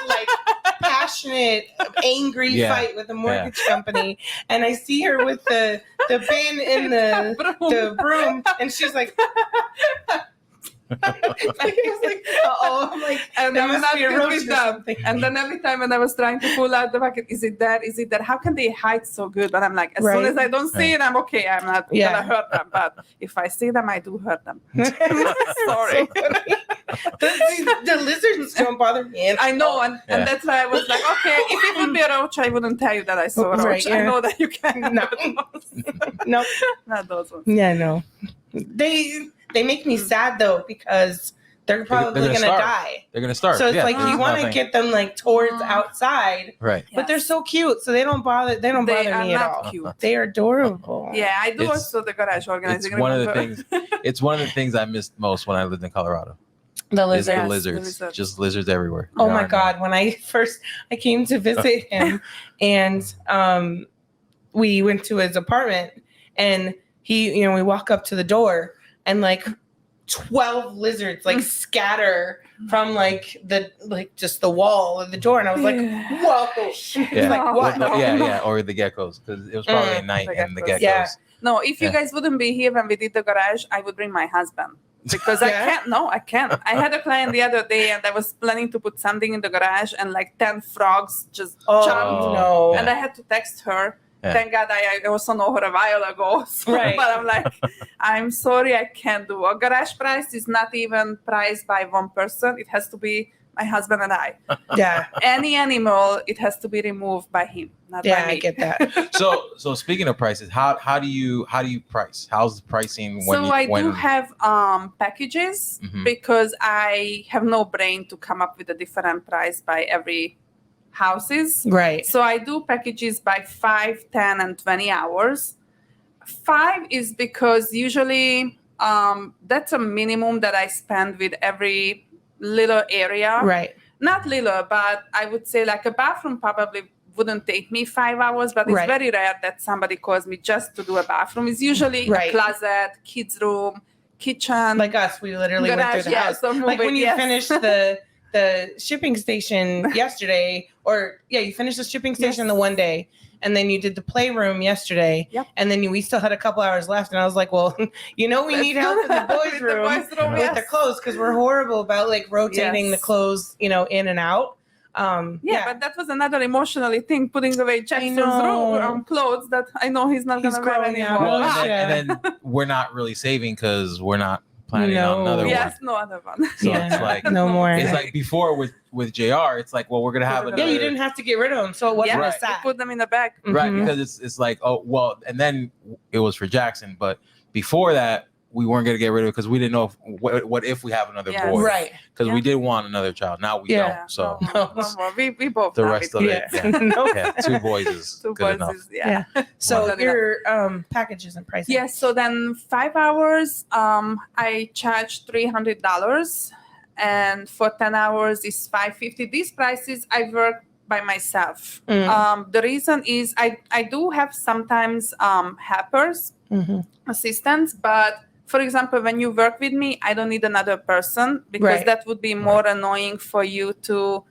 passionate, angry fight with the mortgage company, and I see her with the bin in the broom, and she's like. I was like, uh-oh. I'm like, and there I'm must not be a good roach with or them. something. And then every time when I was trying to pull out the bucket, is it there? Is it there? How can they hide so good? But I'm like, as soon as I don't see it, I'm okay. I'm not gonna hurt them. But if I see them, I do hurt them. Sorry. The lizards don't bother me. And I know, and that's why I was like, okay, if it would be a roach, I wouldn't tell you that I saw a roach. Right, I know that you can. No. Nope. Not those ones. Yeah, no. They make me sad though, because they're probably gonna die. They're gonna starve. So it's like you want to get them like towards outside, right? But they're so cute, so they don't bother. They don't bother me at all. Cute. They are adorable. Yeah, I do also the garage organizing. It's one of the things. It's one of the things I missed most when I lived in Colorado. The lizards. The lizards. Just lizards everywhere. Oh my God! When I came to visit him, and we went to his apartment, and he, we walk up to the door, and like 12 lizards like scatter from just the wall of the door, and I was like, whoa. Yeah. Like, what? Or the geckos, because it was probably a night and the geckos. Yeah. No, if you guys wouldn't be here when we did the garage, I would bring my husband. Because I can't. No, I can't. I had a client the other day, and I was planning to put something in the garage, and like 10 frogs just jumped. No. And I had to text her. Yeah. Thank God I also know her a while ago. So, right. But I'm like, I'm sorry, I can't do. A garage price is not even priced by one person. It has to be my husband and I. Yeah. Any animal, it has to be removed by him, not by me. I get that. So speaking of prices, how do you price? How's the pricing? I do have packages because I have no brain to come up with a different price by every houses. Right. So I do packages by 5, 10, and 20 hours. 5 is because usually that's a minimum that I spend with every little area. Right. Not little, but I would say like a bathroom probably wouldn't take me 5 hours, but it's very rare that somebody calls me just to do a bathroom. It's usually a closet, kids' room, kitchen. Like us, we literally went through the house. Like when you finished the shipping station yesterday, you finished the shipping station the one day, and then you did the playroom yesterday, and then we still had a couple hours left, and I was like, well, we need help in the boys' room with the clothes, because we're horrible about like rotating the clothes, in and out. But that was another emotionally thing, putting away Jackson's room clothes that I know he's not going to wear anymore. Well, and then we're not really saving because we're not planning on another one. Yes, no other one. So it's like no more. It's like before with JR, it's like, well, we're gonna have another. Yeah, you didn't have to get rid of them, so it wasn't a sad. Put them in the bag. Right, because it's like, oh well, and then it was for Jackson, but before that we weren't gonna get rid of it because we didn't know what if we have another boy, right? Because we did want another child. Now we don't. So no. We both. The rest of it, 2 boys is good enough. So your packages and prices. Yes. So then 5 hours, I charge $300, and for 10 hours is $550. These prices I work by myself. The reason is I do have sometimes helpers, assistants, but for example, when you work with me, I don't need another person because that would be more annoying for you to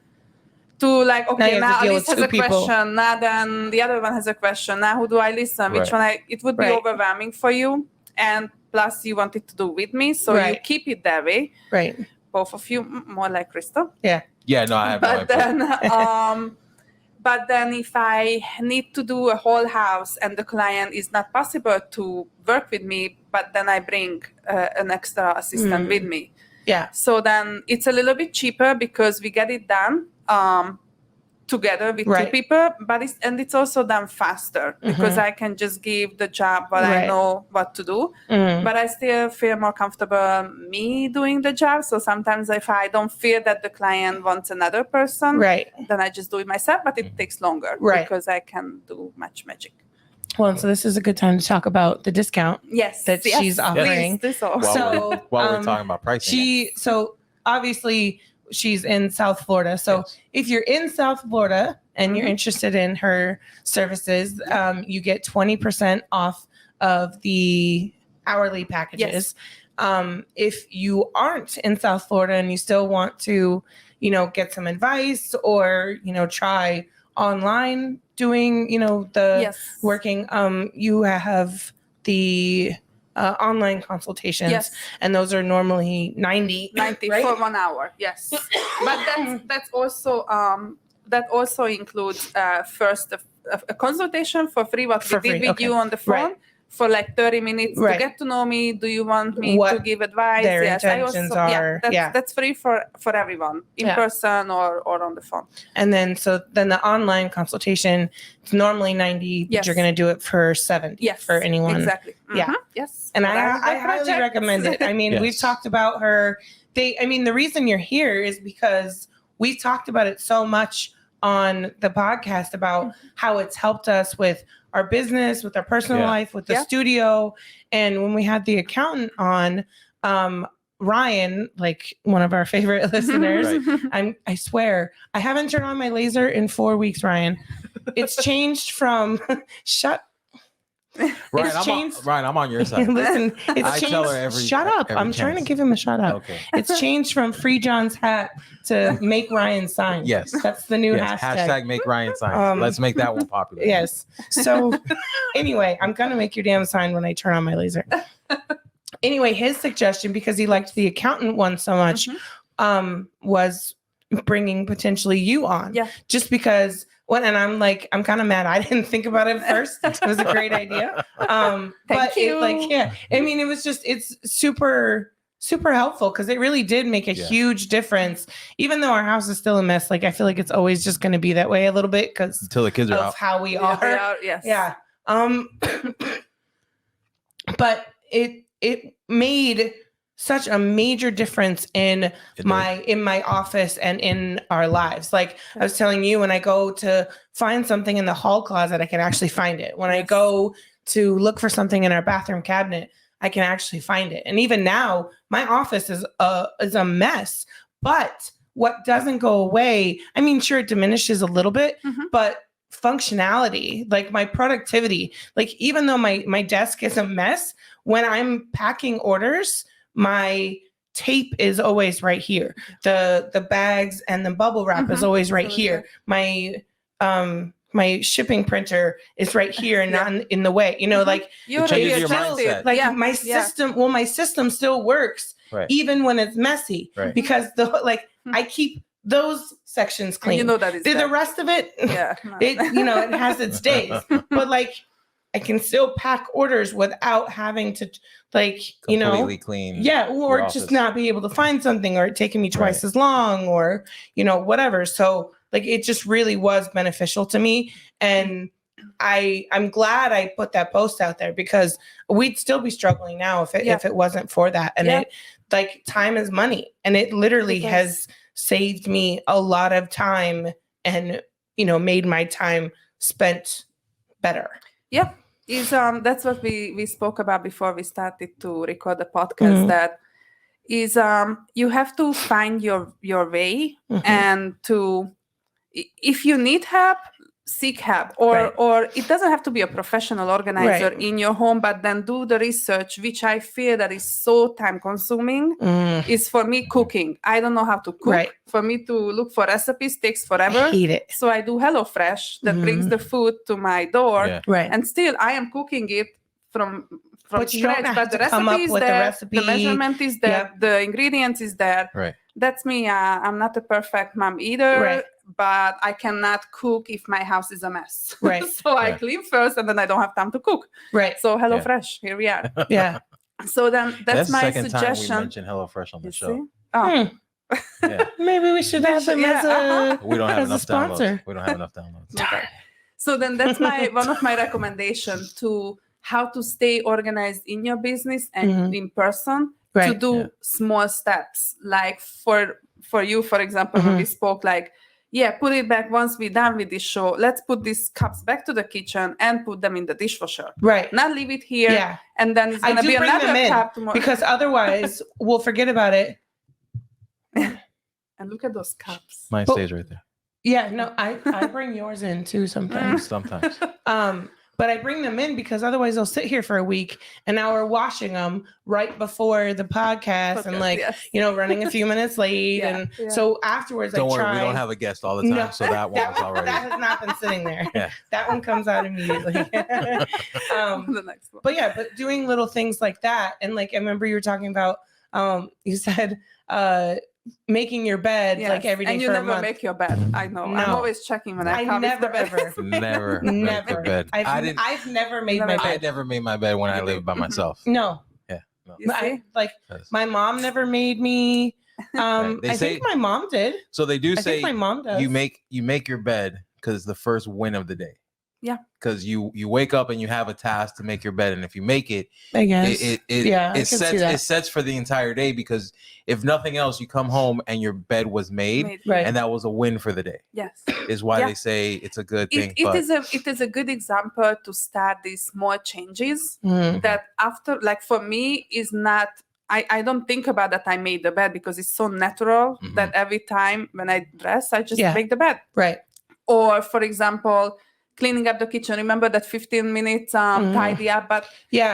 like, okay, now Aliz has a question, now then the other one has a question, now who do I listen? Which one it would be overwhelming for you. And plus you want it to do with me, so you keep it that way. Right. Both of you, more like Crystal. Yeah. Yeah, no, I have no idea. But then if I need to do a whole house and the client is not possible to work with me, but then I bring an extra assistant with me. Yeah. So then it's a little bit cheaper because we get it done together with two people, but it's also done faster because I can just give the job what I know what to do, but I still feel more comfortable me doing the job. So sometimes if I don't feel that the client wants another person, then I just do it myself, but it takes longer because I can do much magic. Well, so this is a good time to talk about the discount that she's offering. Please, while we're talking about pricing. So obviously she's in South Florida. So if you're in South Florida and you're interested in her services, you get 20% off of the hourly packages. If you aren't in South Florida and you still want to, get some advice or, try online doing, the working, you have the online consultations, and those are normally 90 for 1 hour. Yes, but that's also that also includes first a consultation for free. What we did with you on the phone for like 30 minutes to get to know me. Do you want me to give advice? Their intentions are. That's free for everyone in person or on the phone. And then the online consultation, it's normally 90, but you're going to do it for 70 for anyone. Exactly. Yeah. Yes. And I highly recommend it. I mean, we've talked about her. The reason you're here is because we've talked about it so much on the podcast about how it's helped us with our business, with our personal life, with the studio. And when we had the accountant on, Ryan, like one of our favorite listeners, I swear, I haven't turned on my laser in 4 weeks, Ryan. It's changed from Ryan, I'm on your side. Listen, it's changed. Shut up. I'm trying to give him a shut up. Okay. It's changed from Free John's hat to Make Ryan Sign. Yes. That's the new hashtag. Hashtag Make Ryan Sign. Let's make that one popular. Yes. So anyway, I'm going to make your damn sign when I turn on my laser. Anyway, his suggestion, because he liked the accountant one so much, was bringing potentially you on. Yeah. Just because... and I'm kind of mad I didn't think about it first. It was a great idea. Thank you. It was just, it's super, super helpful because it really did make a huge difference. Even though our house is still a mess, I feel like it's always just going to be that way a little bit because until the kids are out. How we are. Yes. Yeah. But it made such a major difference in my office and in our lives. Like I was telling you, when I go to find something in the hall closet, I can actually find it. When I go to look for something in our bathroom cabinet, I can actually find it. And even now, my office is a mess. But what doesn't go away, sure, it diminishes a little bit, but functionality, like my productivity, like even though my desk is a mess, when I'm packing orders, my tape is always right here. The bags and the bubble wrap is always right here. My shipping printer is right here and not in the way. My system. Well, my system still works even when it's messy because I keep those sections clean. That is the rest of it. It has its days, but I can still pack orders without having to completely clean. Yeah. Or just not be able to find something or it taking me twice as long or, whatever. So it just really was beneficial to me. And I'm glad I put that post out there because we'd still be struggling now if it wasn't for that. And it time is money. And it literally has saved me a lot of time and, made my time spent better. Yep. That's what we spoke about before we started to record the podcast. That is you have to find your way and if you need help, seek help, or it doesn't have to be a professional organizer in your home, but then do the research, which I feel that is so time consuming. Is for me cooking. I don't know how to cook. For me to look for recipes takes forever. I hate it. So I do HelloFresh that brings the food to my door, and still I am cooking it from but scratch. But the recipe is there, the measurement is there, the ingredients is there. Right. That's me. I'm not a perfect mom either. But I cannot cook if my house is a mess. Right. So I clean first and then I don't have time to cook. Right. So HelloFresh, here we are. Yeah. So then that's my the second suggestion. time we mentioned HelloFresh on the show. See? Oh. Yeah. Maybe we should have them as we don't have as a enough sponsor. Downloads. We don't have enough downloads. Okay. So then that's one of my recommendations to how to stay organized in your business and in person to do small steps. Like for you, for example, when we spoke, like, put it back once we're done with this show. Let's put these cups back to the kitchen and put them in the dishwasher. Right. Not leave it here. Yeah. And then it's going to be another cup tomorrow. Because otherwise we'll forget about it. And look at those cups. Mine stays right there. Yeah, no, I bring yours in too sometimes. Sometimes. But I bring them in because otherwise they'll sit here for a week and now we're washing them right before the podcast and running a few minutes late. So afterwards don't worry, we don't have a guest all the time. So that one is already. That has not been sitting there. That one comes out immediately. The next one. But doing little things like that. And like, I remember you were talking about, you said, making your bed like every day. And you for never a month. make your bed. I know. No. I'm always checking when I come. Never ever. Never make the bed. I've never made my bed. I never made my bed when I lived by myself. No. Yeah. No. My mom never made me. I think my mom did. So they do say my mom does. You make your bed because it's the first win of the day. Yeah. Because you wake up and you have a task to make your bed, and if you make it, I guess it sets for the entire day. Because if nothing else, you come home and your bed was made. And that was a win for the day. Yes, is why they say it's a good thing. It is a good example to start these small changes that after, like for me, is not. I don't think about that I made the bed because it's so natural that every time when I dress, I just make the bed. Right. Or for example, cleaning up the kitchen. Remember that 15 minutes tidy up, but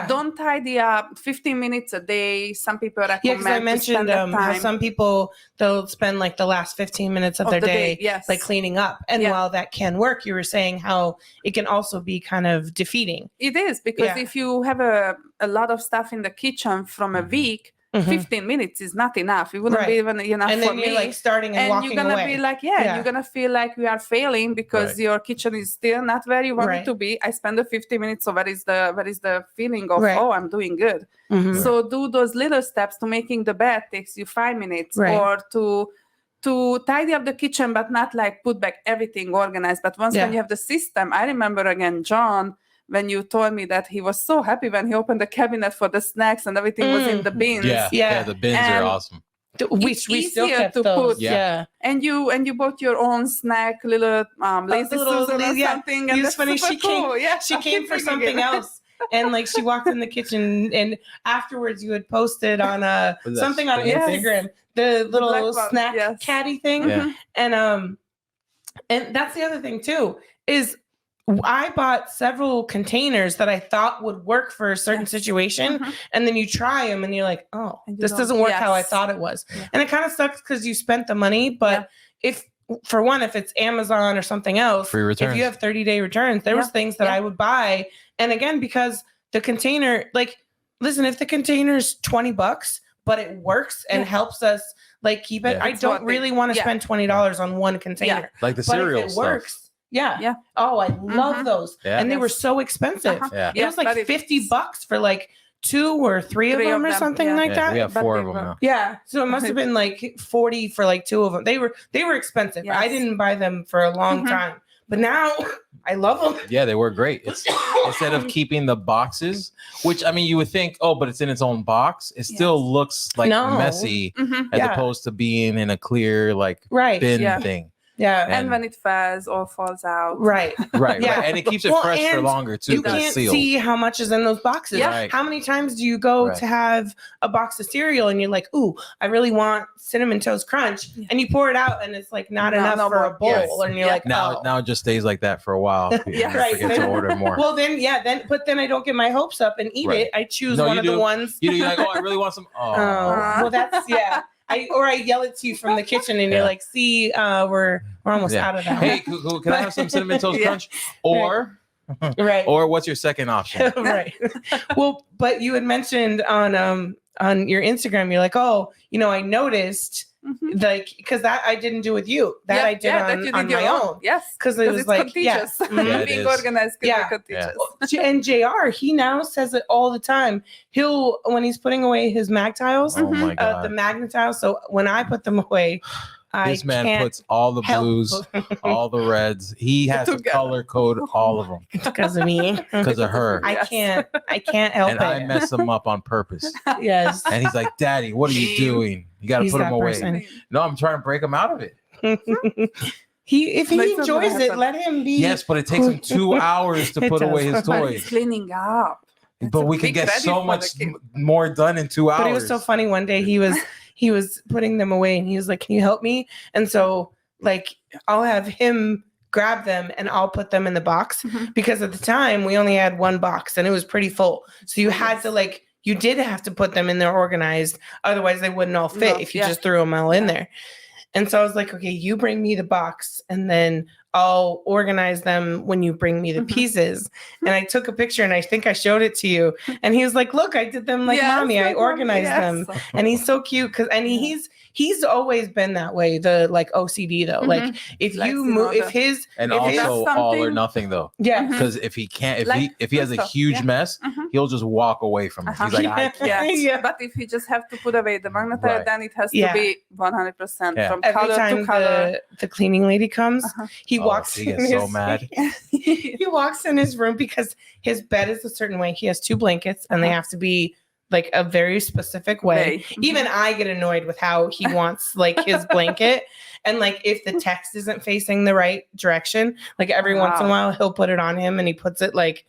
don't tidy up 15 minutes a day. Some people recommend. Yeah, because I mentioned how some people they'll spend like the last 15 minutes of their day like cleaning up. And while that can work, you were saying how it can also be kind of defeating. It is because if you have a lot of stuff in the kitchen from a week, 15 minutes is not enough. It wouldn't be even enough and for then you're me. Like starting and walking you're gonna away. be like, you're gonna feel like we are failing because your kitchen is still not where you want it to be. I spend the 50 minutes, so where is the feeling of I'm doing good. So do those little steps to making the bed takes you 5 minutes, or to tidy up the kitchen, but not like put back everything organized. But once when you have the system, I remember again, John, when you told me that he was so happy when he opened the cabinet for the snacks and everything was in the bins. Yeah, the bins are awesome. We still kept those. And you bought your own snack, little lazy Susan or something. And it's funny. She cool. came. She came for something else. And like she walked in the kitchen, and afterwards you had posted on something on Instagram, the little snack caddy thing. And that's the other thing too is. I bought several containers that I thought would work for a certain situation. And then you try them and you're like, oh, this doesn't work how I thought it was. And it kind of sucks because you spent the money. But if it's Amazon or something else, free returns. If you have 30-day returns, there was things that I would buy. And again, because the container, like, listen, if the container's $20, but it works and helps us like keep it, I don't really want to spend $20 on one container. Like the cereal but if it stuff. Works. Yeah. Oh, I love those. And they were so expensive. It was like $50 for like 2 or 3 of them or something like that. We have 4 of them now. Yeah. So it must have been like 40 for like 2 of them. They were expensive. Yes. I didn't buy them for a long time. But now I love them. Yeah, they were great. It's instead of keeping the boxes, which I mean you would think, but it's in its own box. It still looks like messy as opposed to being in a clear like bin thing. Yeah. And when it falls or falls out. Right. Right. Yeah. And it keeps it fresh for longer too. You can't see how much is in those boxes. Yeah. Right. How many times do you go to have a box of cereal and you're like, ooh, I really want Cinnamon Toast Crunch. And you pour it out and it's like not enough for a bowl. Yes. And you're like, now it just stays like that for a while. Yeah. Forget to order more. Well, then I don't get my hopes up and eat it. I choose one of the ones. You're like, oh, I really want some. Oh, well, that's I yell it to you from the kitchen and you're like, see, we're almost out of that. Hey, can I have some Cinnamon Toast Crunch? Or or what's your second option? Right. Well, but you had mentioned on your Instagram, you're like, oh, I noticed like because that I didn't do with you. That I did on my own. Yes. Because it was like contagious. Being organized can be contagious. And JR, he now says it all the time. When he's putting away his mag tiles, oh my God. The magnet tiles. So when I put them away, this man puts all the blues, all the reds. He has to color code all of them. Because of me. Because of her. I can't help it. And I mess him up on purpose. Yes. And he's like, Daddy, what are you doing? You got to put him away. Person. No, I'm trying to break him out of it. If he enjoys it, let him be. Yes, but it takes him 2 hours to put away his toys. Cleaning up. But we can get so much more done in 2 hours. But it was so funny. One day he was putting them away and he was like, can you help me? And so like I'll have him grab them and I'll put them in the box because at the time we only had one box and it was pretty full. So you had to you did have to put them in there organized. Otherwise they wouldn't all fit if you just threw them all in there. And so I was like, okay, you bring me the box and then I'll organize them when you bring me the pieces. And I took a picture and I think I showed it to you. And he was like, look, I did them like mommy. I organized them. And he's so cute he's always been that way. The like OCD though. Like if you move, all or nothing though. Yeah. Because if he can't, if he has a huge mess, he'll just walk away from it. He's like, I can't. But if he just have to put away the magnet, then it has to be 100% from every color time to color. The cleaning lady comes, he walks. He gets so mad. He walks in his room because his bed is a certain way. He has 2 blankets and they have to be like a very specific way. Even I get annoyed with how he wants like his blanket. And like if the text isn't facing the right direction, like every once in a while he'll put it on him and he puts it like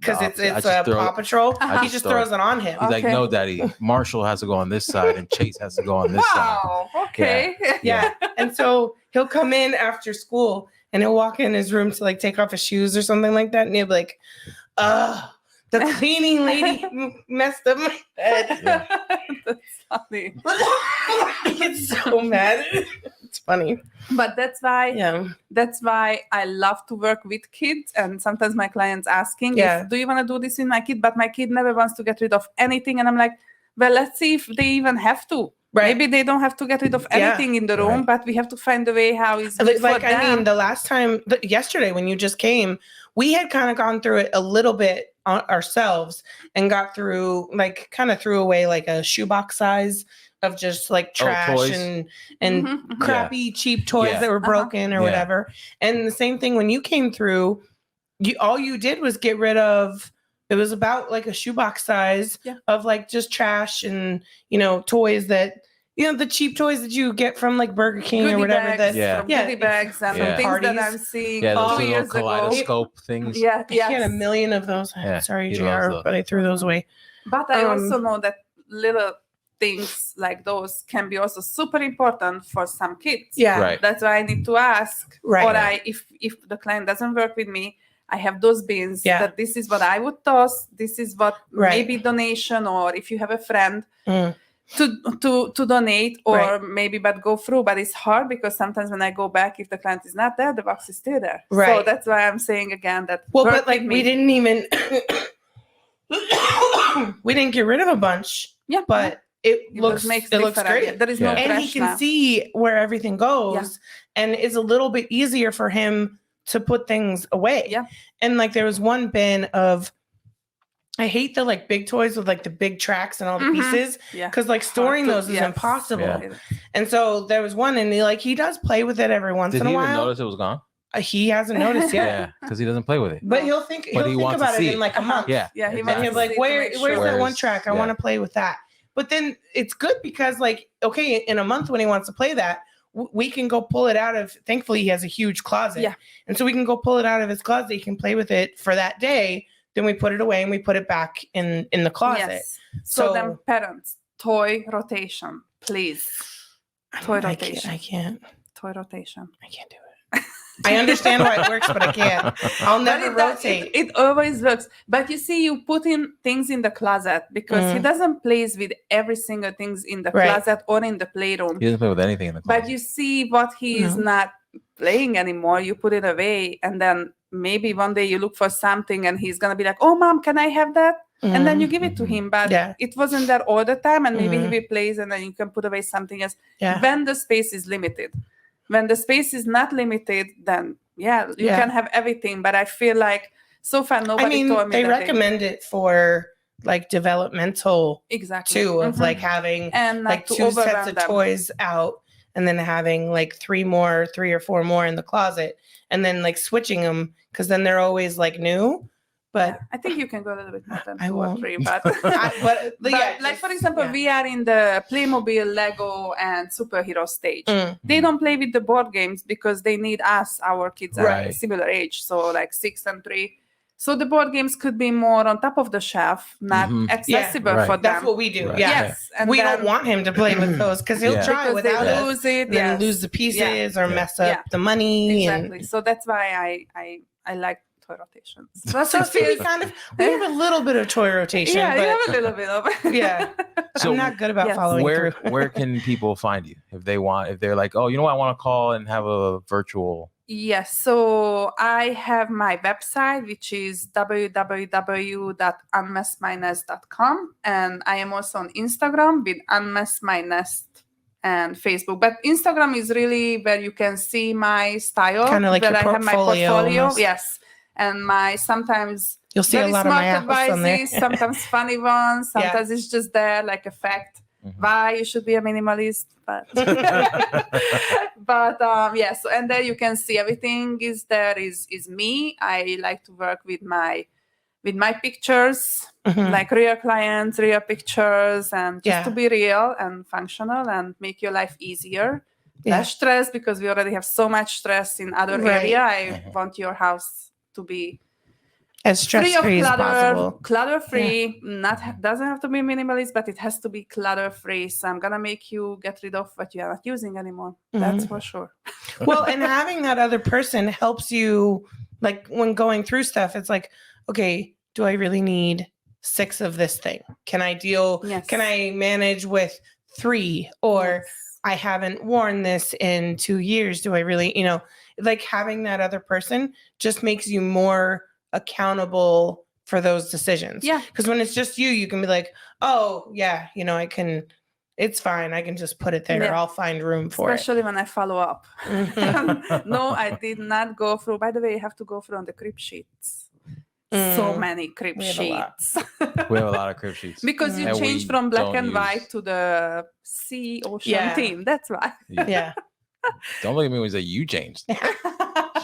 because it's Paw Patrol. He just throws it on him. He's like, no, Daddy, Marshall has to go on this side and Chase has to go on this side. Okay. Yeah. And so he'll come in after school and he'll walk in his room to like take off his shoes or something like that. And he'll be like, the cleaning lady messed up my bed. That's funny. It's so mad. It's funny. But that's why I love to work with kids. And sometimes my clients asking, do you want to do this with my kid? But my kid never wants to get rid of anything. And I'm like, well, let's see if they even have to. Right. Maybe they don't have to get rid of anything in the room, but we have to find a way how it's good for them. I mean, the last time, yesterday when you just came, we had kind of gone through it a little bit ourselves and got through, like, kind of threw away like a shoebox size of just like trash and crappy, cheap toys that were broken or whatever. And the same thing when you came through, all you did was get rid of. It was about like a shoebox size of like just trash and, toys that, the cheap toys that you get from like Burger King goodie or whatever. Bags, goodie bags and things parties. that I'm seeing. Yeah, those 2 years little kaleidoscope things. Yeah, I had a million of those. Sorry, JR, but I threw those away. But I also know that little things like those can be also super important for some kids. Yeah. Right. That's why I need to ask. Right. Or if the client doesn't work with me, I have those bins that this is what I would toss. This is what maybe donation, or if you have a friend to donate, or maybe but go through. But it's hard because sometimes when I go back, if the client is not there, the box is still there. Right. So that's why I'm saying again that. Well, but like we didn't even we didn't get rid of a bunch. Yeah. But it looks great. There is no trash and he can see where everything goes, and it's a little bit easier for him to put things away. Yeah. And like there was one bin of, I hate the like big toys with like the big tracks and all the pieces. Yeah. Cause like storing those is impossible. Yeah. And so there was one and he does play with it every once in a while. Did he even notice it was gone? He hasn't noticed yet. Yeah. Cause he doesn't play with it. But he'll think about it in like a month. Yeah. Yeah. He'll be like, where's that one track? I want to play with that. But then it's good because like, okay, in a month when he wants to play that, we can go pull it out of, thankfully he has a huge closet. Yeah. And so we can go pull it out of his closet. He can play with it for that day. Then we put it away and we put it back in the closet. Yes. So then parents, toy rotation, please. Toy rotation. I can't. Toy rotation. I can't do it. I understand why it works, but I can't. I'll never rotate. It always works. But you see, you put in things in the closet because he doesn't play with every single things in the closet or in the playroom. He doesn't play with anything in the closet. But you see what he is not playing anymore. You put it away, and then maybe one day you look for something, and he's gonna be like, "Oh, mom, can I have that?" And then you give it to him. But it wasn't there all the time, and maybe he plays, and then you can put away something else. When the space is limited. When the space is not limited, then you can have everything. But I feel like so far nobody told me they recommend it for like developmental too, of like having and like 2 sets of toys out and then having like 3 or 4 more in the closet and then like switching them because then they're always like new. But I think you can go a little bit more than 2 or 3. But, for example, we are in the Playmobil, Lego, and superhero stage. They don't play with the board games because they need us. Our kids are similar age, so like 6 and 3. So the board games could be more on top of the shelf, not accessible for them. That's what we do. Yes, and we don't want him to play with those because he'll try without it, lose it, then lose the pieces or mess up the money. Exactly. So that's why I like toy rotations. So we have a little bit of toy rotation. Yeah, but, you have a little bit of it. So I'm not good about following through. Where can people find you if they're like, oh, you know what, I want to call and have a virtual. Yes, so I have my website, which is www.unmessmynest.com, and I am also on Instagram with Unmess My Nest and Facebook. But Instagram is really where you can see my style, kind of like where your I have my portfolio. Almost. Yes, and my sometimes you'll see a lot of my advices, on there. Sometimes funny ones, sometimes it's just there like a fact. Why you should be a minimalist, but so and there you can see everything is there is me. I like to work with my pictures, like real clients, real pictures, and just to be real and functional and make your life easier. Less stress because we already have so much stress in other area. I want your house to be as stress-free as possible. Clutter-free, doesn't have to be minimalist, but it has to be clutter-free. So I'm gonna make you get rid of what you are not using anymore. That's for sure. Well, and having that other person helps you, like when going through stuff, it's like, okay, do I really need 6 of this thing? Can I can I manage with 3? Or I haven't worn this in 2 years. Do I really, like having that other person just makes you more accountable for those decisions. Yeah. Because when it's just you can be like, oh yeah, I can, it's fine. I can just put it there. Yeah. I'll find room for Especially when I follow up. No, I did not go through. By the way, you have to go through on the crib sheets. So many crib sheets. We have a lot of crib sheets. Because you changed from black and white to the sea ocean theme. That's why. Yeah. Don't look at me when you say you changed.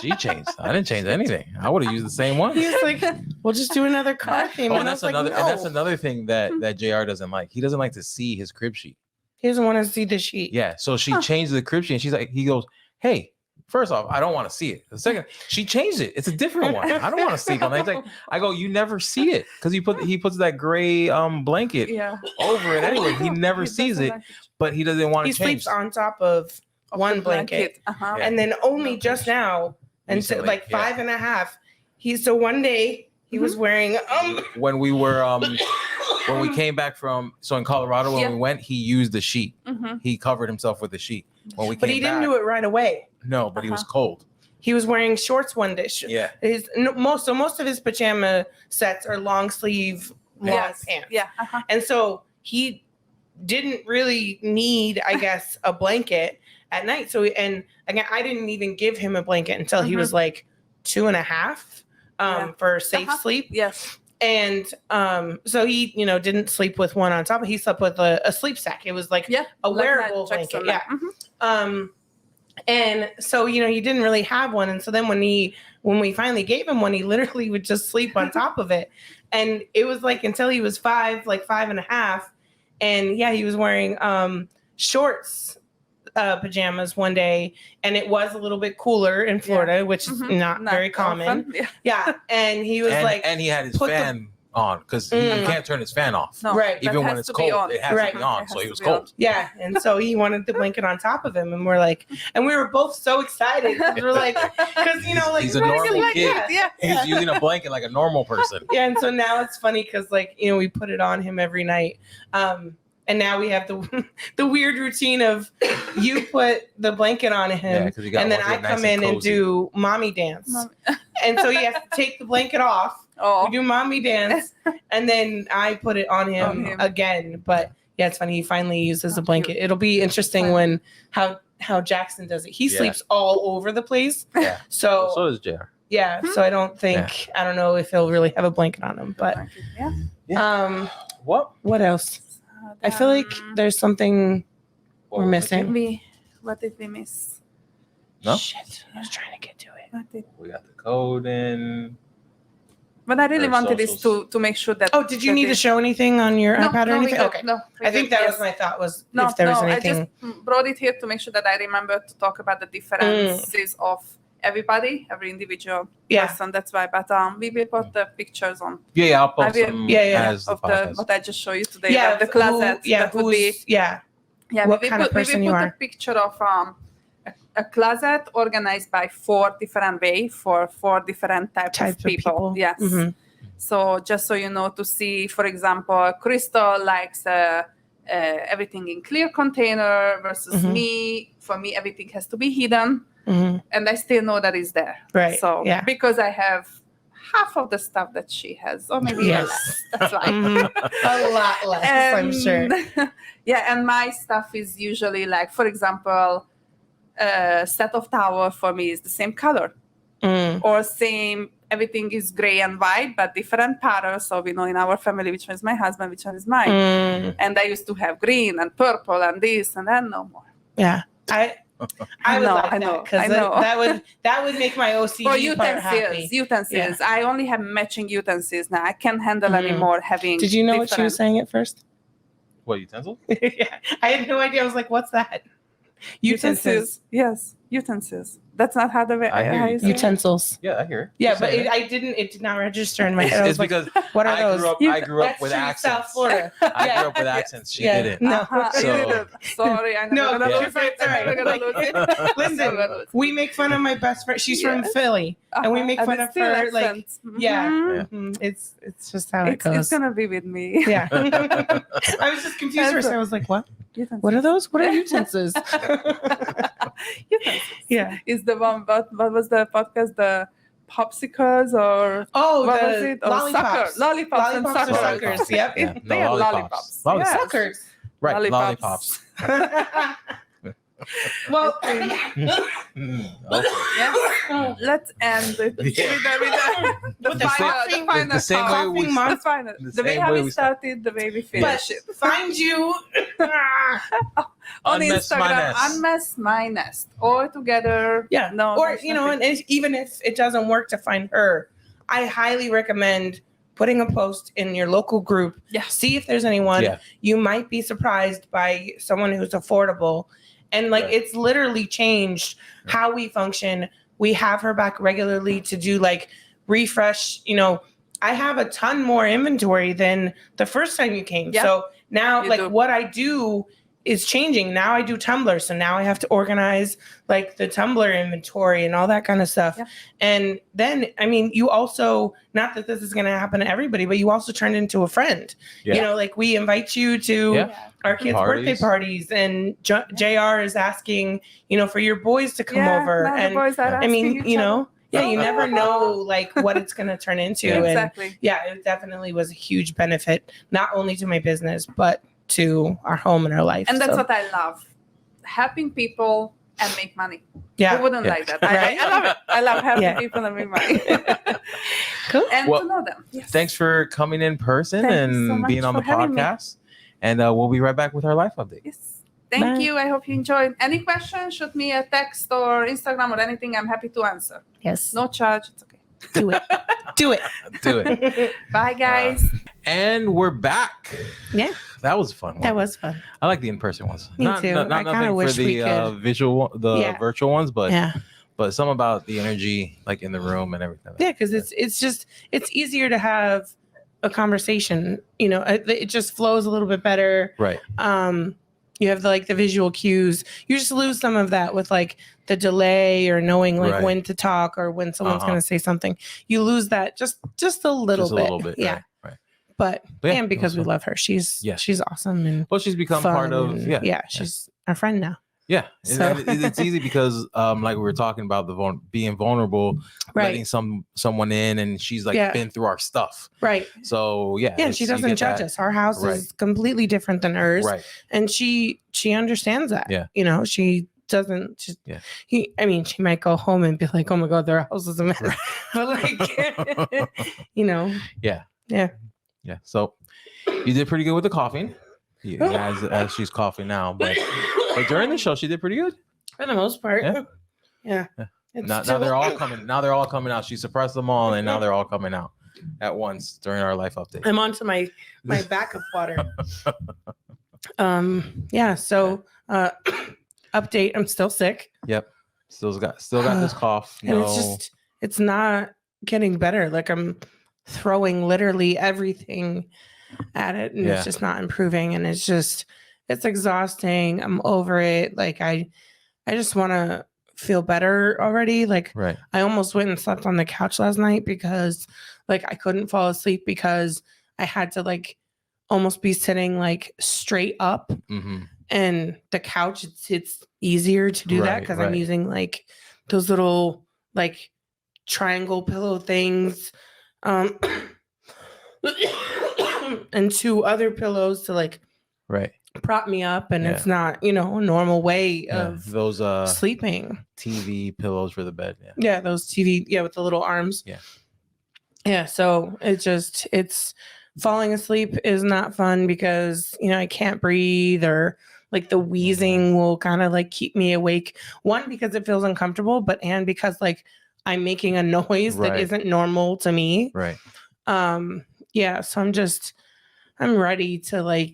She changed. I didn't change anything. I would have used the same one. He's like, we'll just do another car theme. Oh, and that's another thing that JR doesn't like. He doesn't like to see his crib sheet. He doesn't want to see the sheet. Yeah. So she changed the crib sheet and he goes, hey, first off, I don't want to see it. The second, she changed it. It's a different one. I don't want to sleep on that. I go, you never see it because he puts that gray blanket over it anyway. He never sees it, but he doesn't want to change. He sleeps on top of one blanket. And then only just now, and so like 5.5. So one day he was wearing when we were when we came back from in Colorado when we went, he used the sheet. He covered himself with the sheet. When we came but he didn't do it right away. No, but he was cold. He was wearing shorts one day. Yeah. Most of his pajama sets are long sleeve long pants. Yeah. And so he didn't really need, I guess, a blanket at night. So, and again, I didn't even give him a blanket until he was like 2.5 for safe sleep. Yes. And so he, didn't sleep with one on top. He slept with a sleep sack. It was like a wearable blanket. Yeah. And so, he didn't really have one. And so then when we finally gave him one, he literally would just sleep on top of it. And it was like until he was 5.5. And he was wearing shorts pajamas one day, and it was a little bit cooler in Florida, which is not very common. Yeah. And he was and he had his fan on because he can't turn his fan off. No, right. Even when it's cold, it has to be on. So he was cold. Yeah. And so he wanted the blanket on top of him. And we're like, and we were both so excited. We're like, because, you know, like, he's a normal kid. Yeah. He's using a blanket like a normal person. Yeah. And so now it's funny because, like, you know, we put it on him every night. And now we have the weird routine of you put the blanket on him, and then I come in and do mommy dance. And so he has to take the blanket off. We do mommy dance, and then I put it on him again. But yeah, it's funny. He finally uses a blanket. It'll be interesting when how Jackson does it. He sleeps all over the place. Yeah. So does JR. Yeah. So I don't think I don't know if he'll really have a blanket on him. But what else? I feel like there's something we're missing. What did we miss? No? Shit. I was trying to get to it. We got the code in. What I really wanted is to make sure that... Oh, did you need to show anything on your iPad or anything? Okay. No, I think that was my thought was if there was anything. I just brought it here to make sure that I remember to talk about the differences of everybody, every individual person. That's why. But we will put the pictures on. Yeah, I'll post them as of what I just showed you today. Yeah, the closet. What kind of person you are. We will put a picture of a closet organized by 4 different ways for 4 different types of people. Yes. Mm-hmm. So just so you know, to see, for example, Crystal likes everything in clear container versus me. For me, everything has to be hidden. Mm-hmm. And I still know that it's there. Right. So because I have half of the stuff that she has, or maybe less. That's why. A lot less, I'm sure. And my stuff is usually like, for example, a set of towel for me is the same color. Or same, everything is gray and white, but different patterns. So we know in our family which one is my husband, which one is mine. And I used to have green and purple and this and then no more. Yeah. I would like that because that would make my OCD part happy. Utensils. I only have matching utensils now. I can't handle anymore having. Did you know what she was saying at first? What, utensil? Yeah, I had no idea. I was like, "What's that?" Utensils. Yes, utensils. That's not how utensils. Yeah, I hear it. Yeah, but it did not register in my head. It's because what are those? I grew up with accents. South Florida. I grew up with accents. She didn't. No, sorry, I'm never gonna lose it. Listen, we make fun of my best friend. She's from Philly, and we make fun of her. Like, it's just how it goes. It's gonna be with me. Yeah, I was just confused first. I was like, what? What are those? What are utensils? Yeah. Is the one, what was the podcast? The popsicles or what was it? Lollipops. Lollipops and suckers. Suckers. Yep. Yeah. They have lollipops. Suckers. Right. Lollipops. Well, let's end with the final. The way how we started, the way we finished it. Find you on Instagram, Unmess My Nest, all together. Yeah. No. Or and even if it doesn't work to find her, I highly recommend putting a post in your local group. Yeah. See if there's anyone. Yeah. You might be surprised by someone who's affordable. And it's literally changed how we function. We have her back regularly to do refresh. I have a ton more inventory than the first time you came. Yep. So now what I do is changing. Now I do Tumblr. So now I have to organize the Tumblr inventory and all that kind of stuff. Yep. And then, you also, not that this is going to happen to everybody, but you also turned into a friend. Yeah. We invite you to our kids' birthday parties, and JR is asking, for your boys to come over. And you never know what it's going to turn into. Exactly. And it definitely was a huge benefit, not only to my business, but to our home and our life. And that's what I love. Helping people and make money. Yeah. Who wouldn't like that? Right? I love it. I love helping people and make money. Cool. And to know them. Yes. Thanks for coming in person and being on the podcast. And we'll be right back with our life update. Yes. Thank you. I hope you enjoyed. Any questions? Shoot me a text or Instagram or anything. I'm happy to answer. Yes. No charge. It's okay. Do it. Do it. Do it. Bye, guys. And we're back. Yeah. That was fun. That was fun. I like the in-person ones. Me too. Not I kind nothing of wish for the we could. virtual ones, but yeah. But some about the energy, like in the room and everything. Yeah, because it's easier to have a conversation. You know, it just flows a little bit better. Right. You have the visual cues. You just lose some of that with like the delay or knowing when to talk or when someone's going to say something. You lose that just a little bit. A little bit. Yeah. Right. But yeah, and because we love her, she's awesome and she's become part of she's our friend now. Yeah, so. It's easy because like we were talking about being vulnerable, letting someone in, and she's been through our stuff, right? So she doesn't judge us. Our house is completely different than hers, right? And she understands that. Yeah, you know, she doesn't. She might go home and be like, "Oh my God, their house is a mess," but like, you know, yeah. So you did pretty good with the coughing. As she's coughing now, but during the show she did pretty good for the most part. Yeah. Now they're all coming. Now they're all coming out. She suppressed them all, and now they're all coming out at once during our life update. I'm on to my backup water. So update. I'm still sick. Yep. Still got this cough. And it's not getting better. Like I'm throwing literally everything at it, and it's just not improving, and it's exhausting. I'm over it. Like I just want to feel better already. Like I almost went and slept on the couch last night because like I couldn't fall asleep because I had to almost be sitting straight up, and the couch it's easier to do that because I'm using those little triangle pillow things, and 2 other pillows to prop me up, and it's not a normal way of those sleeping. TV pillows for the bed. Those TV with the little arms. So it's falling asleep is not fun because I can't breathe, or the wheezing will kind of keep me awake. One, because it feels uncomfortable, and because I'm making a noise that isn't normal to me. So I'm ready to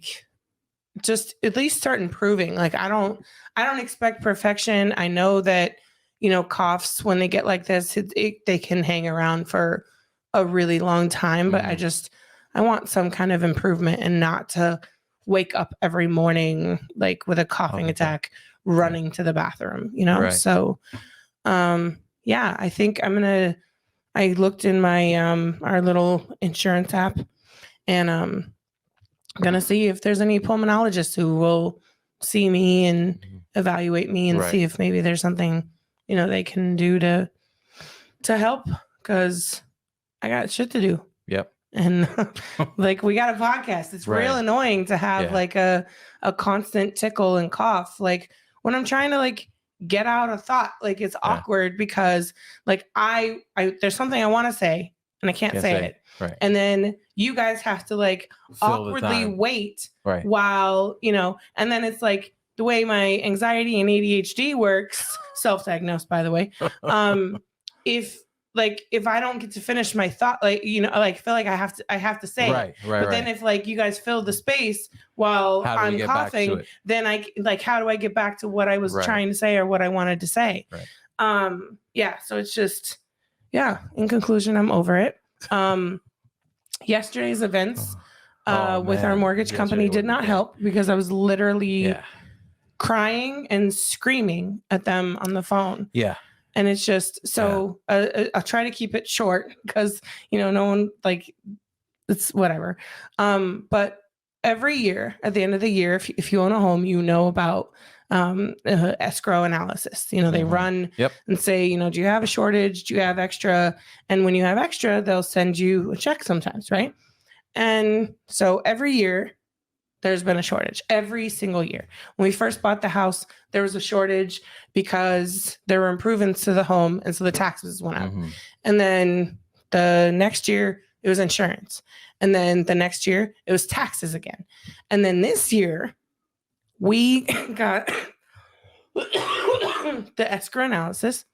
just at least start improving. I don't expect perfection. I know that, coughs, when they get like this, they can hang around for a really long time, but I want some kind of improvement and not to wake up every morning, with a coughing attack, running to the bathroom, So, I think I looked in my, our little insurance app, and I'm gonna see if there's any pulmonologists who will see me and evaluate me and see if maybe there's something they can do to help, because I got shit to do. Yep. And we got a podcast. It's real annoying to have a constant tickle and cough. When I'm trying to get out a thought, it's awkward because I there's something I want to say and I can't say it. Right. And then you guys have to awkwardly wait while, and then it's the way my anxiety and ADHD works, self-diagnosed, by the way. If I don't get to finish my thought, I feel like I have to say it. But then if you guys fill the space while I'm coughing, then how do I get back to what I was trying to say or what I wanted to say? So it's just, in conclusion, I'm over it. Yesterday's events with our mortgage company did not help because I was literally crying and screaming at them on the phone. And it's just so I'll try to keep it short because no one it's whatever. But every year at the end of the year, if you own a home, about escrow analysis. They run and say, do you have a shortage? Do you have extra? And when you have extra, they'll send you a check sometimes, right? And so every year there's been a shortage every single year. When we first bought the house, there was a shortage because there were improvements to the home, and so the taxes went up. And then the next year it was insurance, and then the next year it was taxes again, and then this year we got the escrow analysis,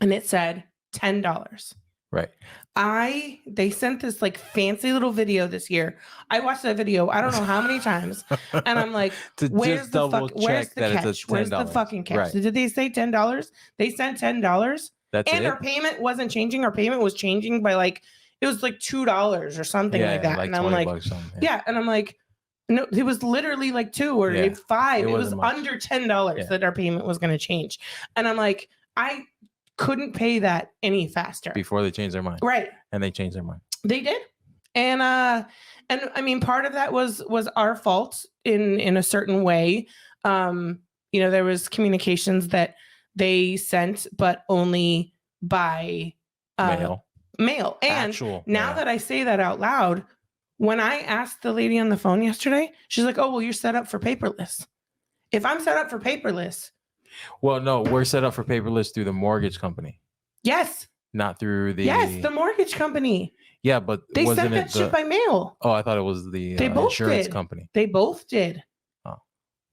and it said $10. Right. They sent this like fancy little video this year. I watched that video I don't know how many times, and I'm like, where's the catch? Where's the fucking catch? Right. Did they say $10? They sent $10. That's and it? Our payment wasn't changing. Our payment was changing by like it was like $2 or something like that. Like and I'm like, and I'm like, no, it was literally like $2 or $5. It was under $10 that our payment was going to change, and I'm like, I couldn't pay that any faster before they changed their mind. Right. And they changed their mind. They did. And I mean, part of that was our fault in a certain way. There was communications that they sent, but only by mail. And now that I say that out loud, when I asked the lady on the phone yesterday, she's like, oh, well, you're set up for paperless. If I'm set up for paperless. Well, no, we're set up for paperless through the mortgage company. Yes. Not through the... Yes, the mortgage company. Yeah, but they sent that shit by mail. Oh, I thought it was the insurance company. They both did. Oh.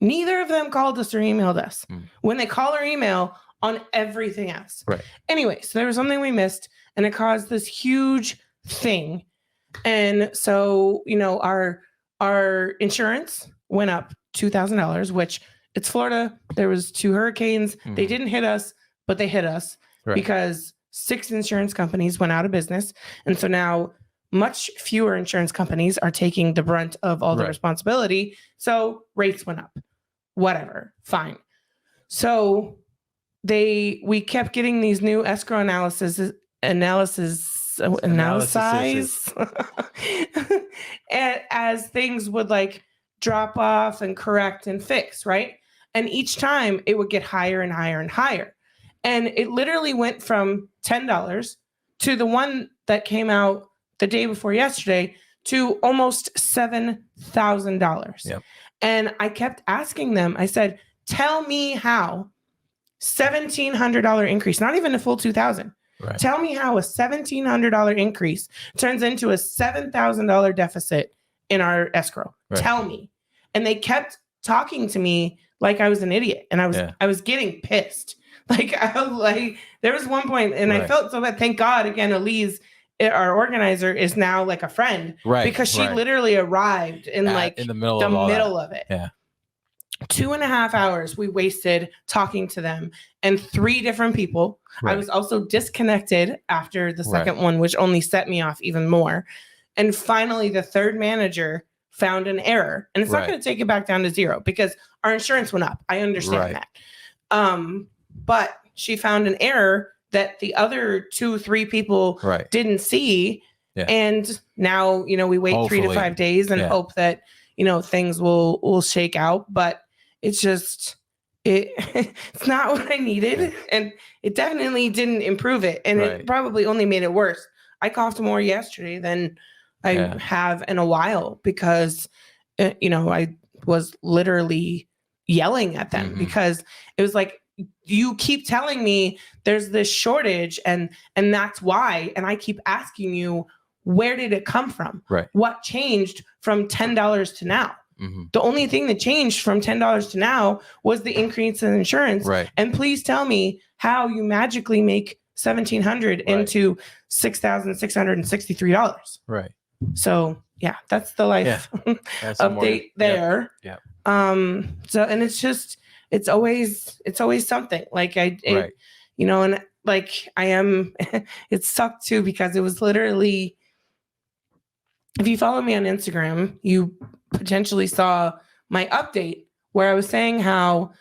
Neither of them called us or emailed us. When they call or email on everything else. Right. Anyway, so there was something we missed, and it caused this huge thing. And so, our insurance went up $2,000, which it's Florida. There was 2 hurricanes. They didn't hit us, but they hit us because 6 insurance companies went out of business. And so now much fewer insurance companies are taking the brunt of all the responsibility. So rates went up. Whatever. Fine. So we kept getting these new escrow analyses as things would like drop off and correct and fix, right? And each time it would get higher and higher and higher. And it literally went from $10 to the one that came out the day before yesterday to almost $7,000. Yep. And I kept asking them, I said, tell me how $1,700 increase, not even a full $2,000. Right. Tell me how a $1,700 increase turns into a $7,000 deficit in our escrow. Right. Tell me. And they kept talking to me like I was an idiot. And I was getting pissed. There was one point and I felt so bad. Thank God, again, Aliz, our organizer, is now like a friend. Right. Because she literally arrived in the middle of it. Yeah. 2.5 hours we wasted talking to them and 3 different people. Right. I was also disconnected after the second one, which only set me off even more. And finally, the 3rd manager found an error. And it's not going to take it back down to 0 because our insurance went up. I understand that. But she found an error that the other 2-3 people didn't see. Yeah. And now, we wait 3 to 5 days and hope that, things will shake out. But it's just, it's not what I needed. Yeah. And it definitely didn't improve it. And it probably only made it worse. I coughed more yesterday than I have in a while because, I was literally yelling at them because it was like, you keep telling me there's this shortage and that's why. And I keep asking you, where did it come from? Right. What changed from $10 to now? Mm-hmm. The only thing that changed from $10 to now was the increase in insurance. Right. And please tell me how you magically make $1,700 into $6,663. Right. So yeah, that's the life update there. Yeah. So, and it's just, it's always something like and like I am, it sucked too, because it was literally, if you follow me on Instagram, you potentially saw my update where I was saying how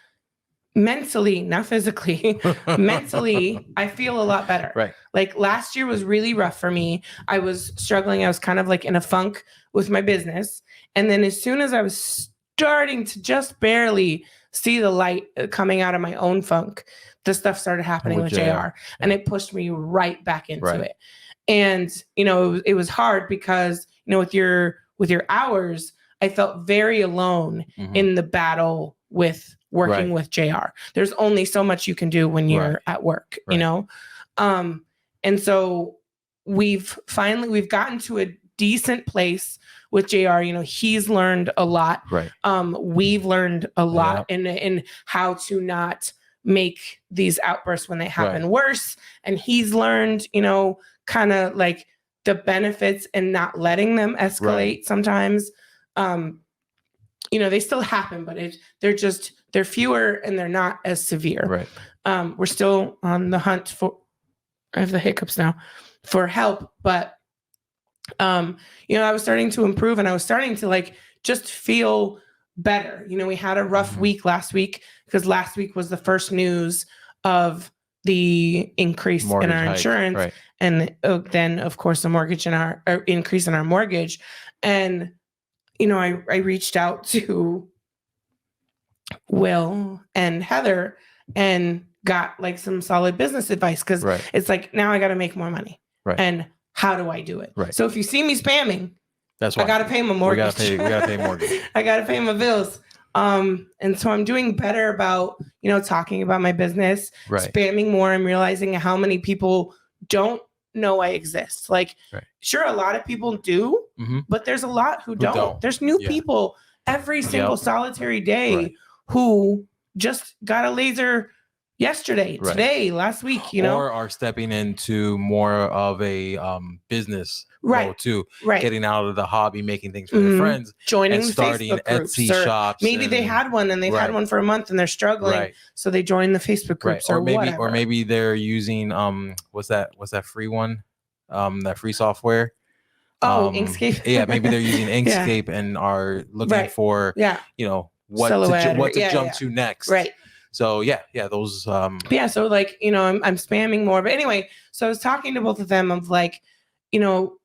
mentally, not physically, mentally, I feel a lot better. Right. Like last year was really rough for me. I was struggling. I was kind of like in a funk with my business. And then as soon as I was starting to just barely see the light coming out of my own funk, the stuff started happening with JR. And it pushed me right back into it. And, it was hard because, with your hours, I felt very alone in the battle with working with JR. There's only so much you can do when you're at work, and so we've gotten to a decent place with JR. He's learned a lot. Right. We've learned a lot in how to not make these outbursts when they happen worse. And he's learned, you know, kind of like the benefits and not letting them escalate sometimes. You know, they still happen, but they're fewer and they're not as severe. Right. We're still on the hunt for, I have the hiccups now, for help. But, you know, I was starting to improve and I was starting to like just feel better. You know, we had a rough week last week because last week was the first news of the increase mortgage in our insurance. Right. And then, of course, the mortgage in our increase in our mortgage. And, you know, I reached out to Will and Heather and got like some solid business advice because it's like, now I got to make more money. Right. And how do I do it? Right. So if you see me spamming, that's why I got to pay my mortgage. We got to pay mortgage. I got to pay my bills. And so I'm doing better about, you know, talking about my business, spamming more. I'm realizing how many people don't know I exist. Like, sure, a lot of people do, but there's a lot who don't. There's new people every single solitary day who just got a laser yesterday, today, last week, you know, or are stepping into more of a business mode too, getting out of the hobby, making things for their friends, joining and starting Facebook groups, Etsy shops. Maybe they had one and they've had one for a month and they're struggling, so they join the Facebook groups or whatever. Or maybe they're using what's that free one, that free software. Inkscape. Yeah, maybe they're using Inkscape and are looking for you know what to jump to next. Right. So those so like, you know, I'm spamming more. But anyway, so I was talking to both of them of like, you know,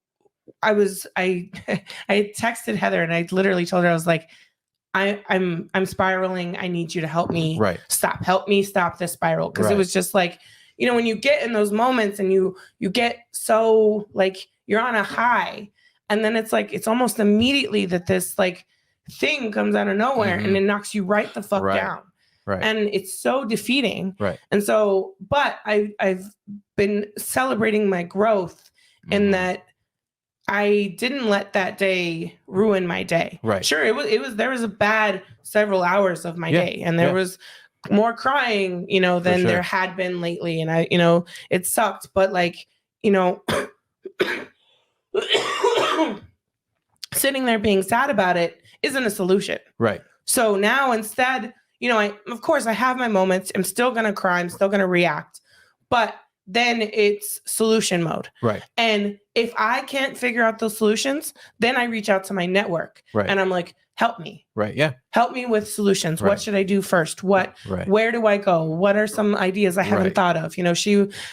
I texted Heather and I literally told her, I was like, I'm spiraling. I need you to help me stop. Help me stop this spiral. Because it was just like, you know, when you get in those moments and you get so like you're on a high, and then it's like it's almost immediately that this like thing comes out of nowhere and it knocks you right the fuck down. Right. And it's so defeating. Right. And so, but I've been celebrating my growth in that I didn't let that day ruin my day. Right. Sure. There was a bad several hours of my day, and there was more crying, you know, than there had been lately. And you know, it sucked, but like, you know, sitting there being sad about it isn't a solution. Right. So now instead, you know, of course I have my moments. I'm still going to cry. I'm still going to react. But then it's solution mode. Right. And if I can't figure out those solutions, then I reach out to my network. Right. And I'm like, help me. Right. Yeah. Help me with solutions. Right. What should I do first? Where do I go? What are some ideas I haven't thought of? You know,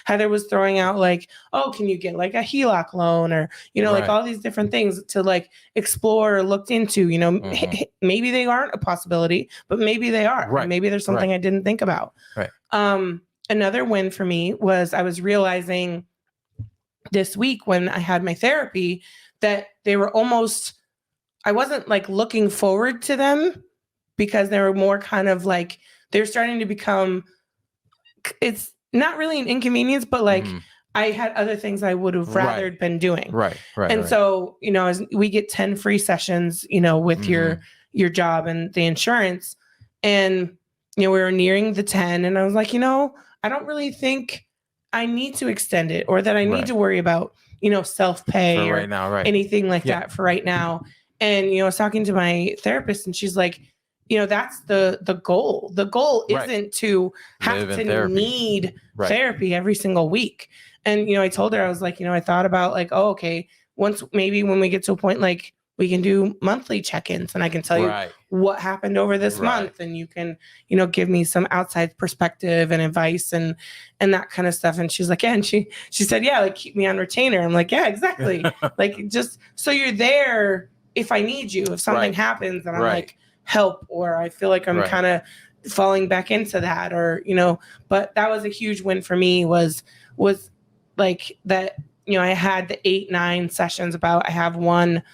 Heather was throwing out like, oh, can you get like a HELOC loan, or, you know, like all these different things to like explore or looked into, you know, maybe they aren't a possibility, but maybe they are. Right. Maybe there's something I didn't think about. Right. Another win for me was I was realizing this week when I had my therapy that they were almost, I wasn't like looking forward to them because they were more kind of like, they're starting to become, it's not really an inconvenience, but like I had other things I would have rather been doing. Right. And so, you know, as we get 10 free sessions, you know, with your job and the insurance, and, you know, we were nearing the 10 and I was like, you know, I don't really think I need to extend it or that I need to worry about, you know, self-pay or anything like that for right now. And, you know, I was talking to my therapist and she's like, you know, that's the goal. The goal isn't to have to need therapy every single week. And, you know, I told her, I was like, you know, I thought about like, oh, okay, once maybe when we get to a point, like we can do monthly check-ins and I can tell you what happened over this month. And you can, you know, give me some outside perspective and advice and that kind of stuff. And she's like, yeah. And she said, yeah, like keep me on retainer. I'm like, yeah, exactly. Like just so you're there if I need you, if something happens and I'm like, help, or I feel like I'm kind of falling back into that, or, you know, but that was a huge win for me was like that, you know, I had the 8-9 sessions I have one,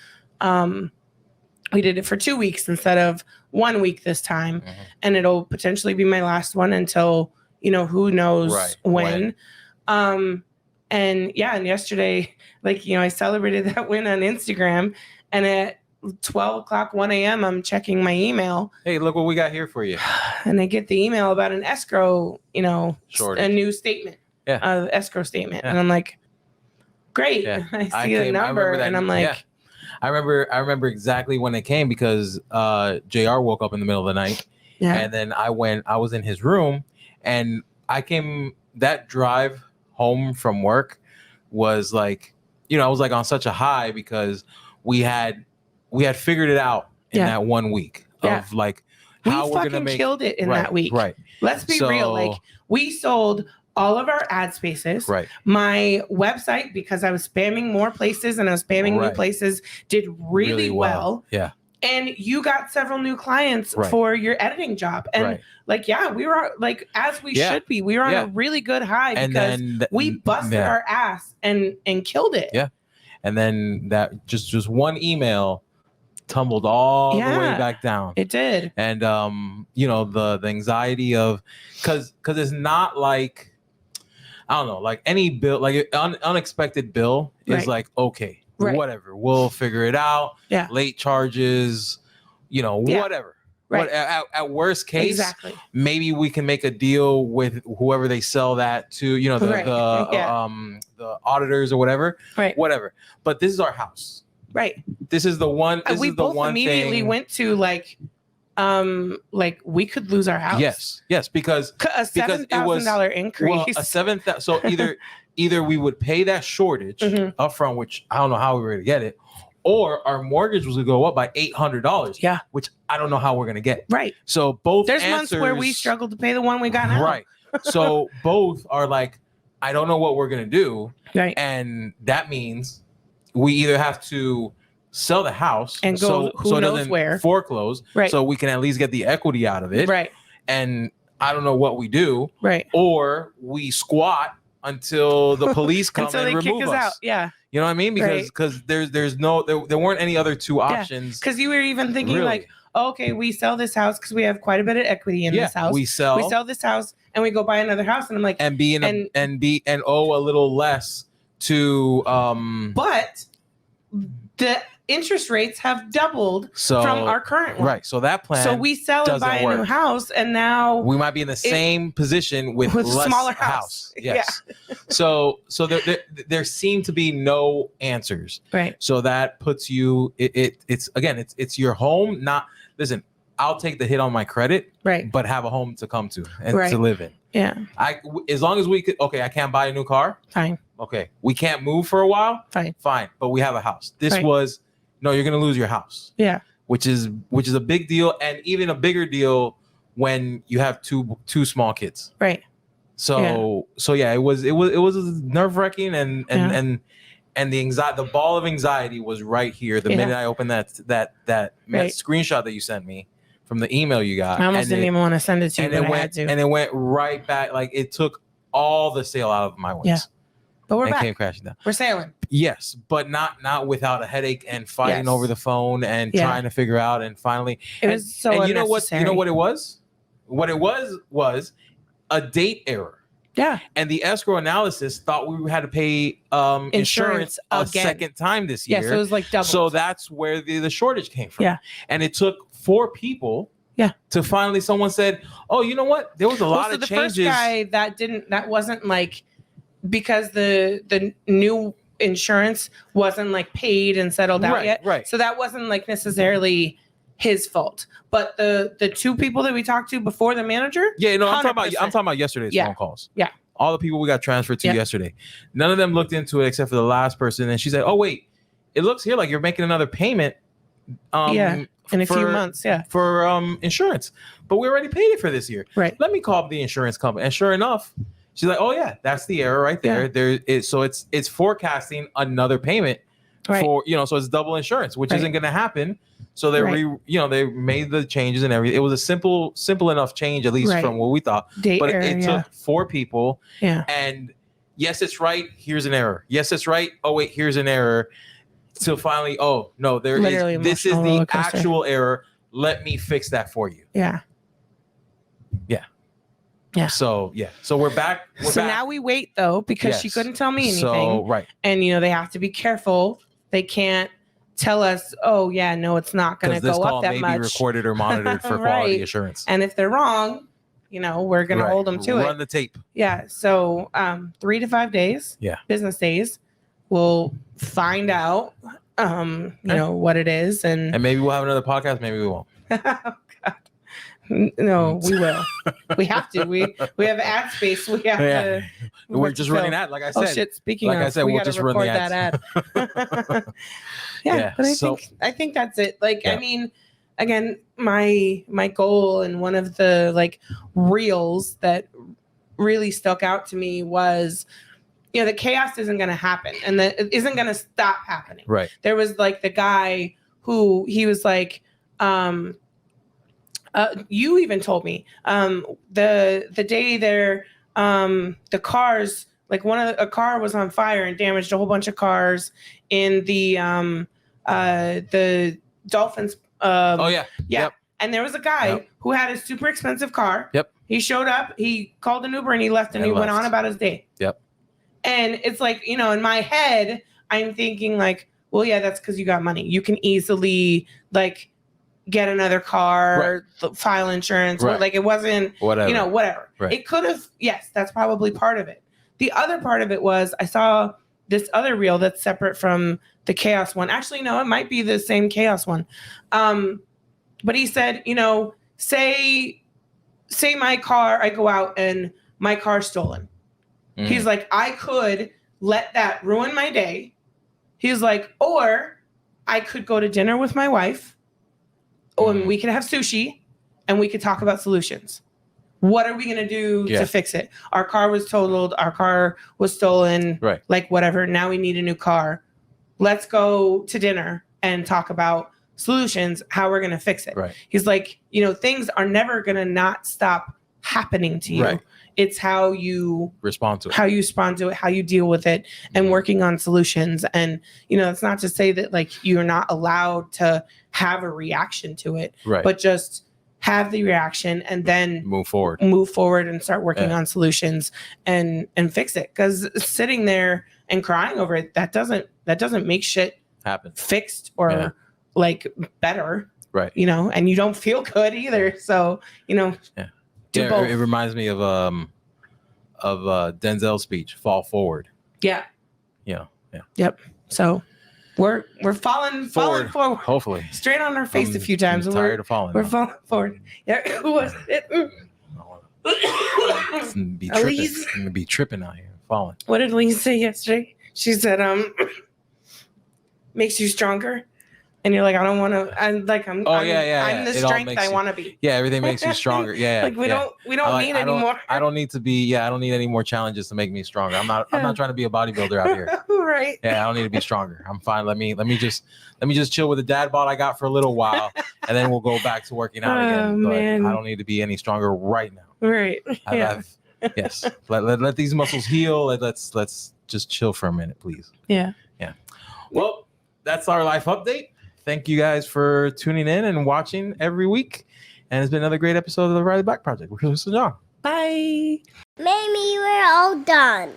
we did it for 2 weeks instead of 1 week this time. And it'll potentially be my last one until, you know, who knows when. And yesterday, like, you know, I celebrated that win on Instagram and it 12 o'clock, 1 a.m., I'm checking my email. Hey, look what we got here for you. And I get the email about an escrow, shortage. A new statement. Yeah. Escrow statement. Yeah. And I'm like, great. Yeah. I see the number and I'm like, I remember exactly when it came because JR woke up in the middle of the night. Yeah. And then I was in his room and I came, that drive home from work was like, I was like on such a high because we had figured it out in that 1 week of like how we're going to killed it in that week. Right. Let's be real. Like we sold all of our ad spaces. Right. My website, because I was spamming more places and I was spamming new places, did really well. Yeah. And you got several new clients for your editing job. And we were like, as we should be, we were on a really good high because we busted our ass and killed it. Yeah. And then that just one email tumbled all the way back down. It did. And the anxiety of because it's not like, I don't know, like any bill, like an unexpected bill is like, okay, whatever, we'll figure it out. Yeah. Late charges, whatever. Right. At worst case, maybe we can make a deal with whoever they sell that to, the auditors or whatever. Right. Whatever. But this is our house. Right. This is the one. We both immediately went to like we could lose our house. Yes, because a $7,000 increase. Well, so either we would pay that shortage upfront, which I don't know how we were going to get it, or our mortgage was going to go up by $800. Yeah, which I don't know how we're going to get it. Right. So both there's months where we struggled to pay the one we got now. Right. So both are like, I don't know what we're going to do. Right. And that means we either have to sell the house and go who knows where, foreclose, so we can at least get the equity out of it. Right. And I don't know what we do. Right. Or we squat until the police come and remove us. Out. Yeah. You know what I mean? Because there weren't any other two options. Because you were even thinking like, okay, we sell this house because we have quite a bit of equity in this house. We sell this house and we go buy another house, and I'm like, and owe a little less to but the interest rates have doubled from our current one. Right. So that plan. So we sell and buy a new house, and now we might be in the same position with less smaller house. Yes. Yeah. So there seem to be no answers. Right. So that puts you. It's your home. Not listen. I'll take the hit on my credit. Right. But have a home to come to and to live in. Yeah. As long as we could. Okay. I can't buy a new car. Fine. Okay. We can't move for a while. Fine. But we have a house. This was. No, you're going to lose your house. Yeah. Which is a big deal, and even a bigger deal when you have two small kids. Right. So it was nerve-wracking and the anxiety, the ball of anxiety was right here the minute I opened that screenshot that you sent me from the email you got. I almost didn't even want to send it to you, but I had to. And it went right back, like it took all the sail out of my wings. Yeah. But we're back. Came crashing down. We're sailing. Yes, but not without a headache and fighting over the phone and trying to figure out. And finally, it was so unnecessary. You know what it was? What it was a date error. Yeah. And the escrow analysis thought we had to pay insurance a second time this year. Yeah, so it was like double. So that's where the shortage came from. Yeah. And it took 4 people. Yeah. To finally someone said, "Oh, you know what? There was a lot of changes." The first guy that wasn't like. Because the new insurance wasn't like paid and settled out yet. Right. So that wasn't like necessarily his fault. But the 2 people that we talked to before the manager. Yeah, no, I'm talking about yesterday's phone calls. Yeah. All the people we got transferred to yesterday. None of them looked into it except for the last person. And she said, "Oh, wait, it looks here like you're making another payment. In a few months. Yeah. For insurance. But we already paid it for this year. Right. Let me call the insurance company." And sure enough, she's like, "Oh yeah, that's the error right there. So it's forecasting another payment for so it's double insurance, which isn't going to happen. So they they made the changes and everything. It was a simple enough change, at least from what we thought. It took 4 people. Yeah. And yes, it's right. Here's an error. Yes, it's right. Oh wait, here's an error. Till finally, oh no, this is the actual error. Let me fix that for you. Yeah. Yeah. Yeah. So we're back. Now we wait though, because she couldn't tell me anything. So And they have to be careful. They can't tell us, oh yeah, no, it's not going to go up that much. This call may be recorded or monitored for quality assurance. And if they're wrong, we're going to hold them to it. Run the tape. Yeah. So 3 to 5 days. Yeah. Business days. We'll find out, what it is, and maybe we'll have another podcast. Maybe we won't. Oh God. No, we will. We have to. We have ad space. We have to. We're just running ad, like I said. Oh shit! Speaking like of, I said, we'll just run the ad. But I think that's it. I mean, again, my goal and one of the reels that really stuck out to me was, the chaos isn't going to happen, and that it isn't going to stop happening. Right. There was the guy who he was you even told me the day there, the cars, a car was on fire and damaged a whole bunch of cars in the Dolphins. Yep. And there was a guy who had a super expensive car. Yep. He showed up, he called an Uber, and he left, and he went on about his day. Yep. And it's in my head, I'm thinking well, yeah, that's because you got money. You can easily get another car, file insurance. Right. It wasn't, whatever. Whatever. Right. It could have, yes, that's probably part of it. The other part of it was I saw this other reel that's separate from the chaos one. Actually, no, it might be the same chaos one. But he said, say my car, I go out and my car's stolen. Mm. He's like, I could let that ruin my day. He's like, or I could go to dinner with my wife. And we could have sushi and we could talk about solutions. What are we going to do to fix it? Our car was totaled. Our car was stolen. Right. Whatever. Now we need a new car. Let's go to dinner and talk about solutions, how we're going to fix it. Right. He's like, things are never going to not stop happening to you. Right. It's how you respond to it, how you deal with it, and working on solutions. And, it's not to say that you're not allowed to have a reaction to it, right, but just have the reaction and then move forward and start working on solutions and fix it. Because sitting there and crying over it, that doesn't make shit happen, fixed or better. Right. And you don't feel good either. So, it reminds me of Denzel's speech, fall forward. Yeah. Yeah. Yep. So we're falling forward. Hopefully. Straight on our face a few times. I'm tired of falling. We're falling forward. Yeah. Who was it? Aliz. I'm gonna be tripping out here, falling. What did Aliz say yesterday? She said, makes you stronger. And you're like, I don't want to. I'm the strength I want to be. Yeah, everything makes you stronger. Yeah, we don't need any more. I don't need to be. I don't need any more challenges to make me stronger. I'm not trying to be a bodybuilder out here. Right. Yeah, I don't need to be stronger. I'm fine. Let me just chill with the dad bod I got for a little while, and then we'll go back to working out again. But man. I don't need to be any stronger right now. Right. Yes. Let these muscles heal. Let's just chill for a minute, please. Yeah. Yeah. Well, that's our life update. Thank you guys for tuning in and watching every week. And it's been another great episode of the Riley Black Project. We're Chris and John. Bye. Maybe we're all done.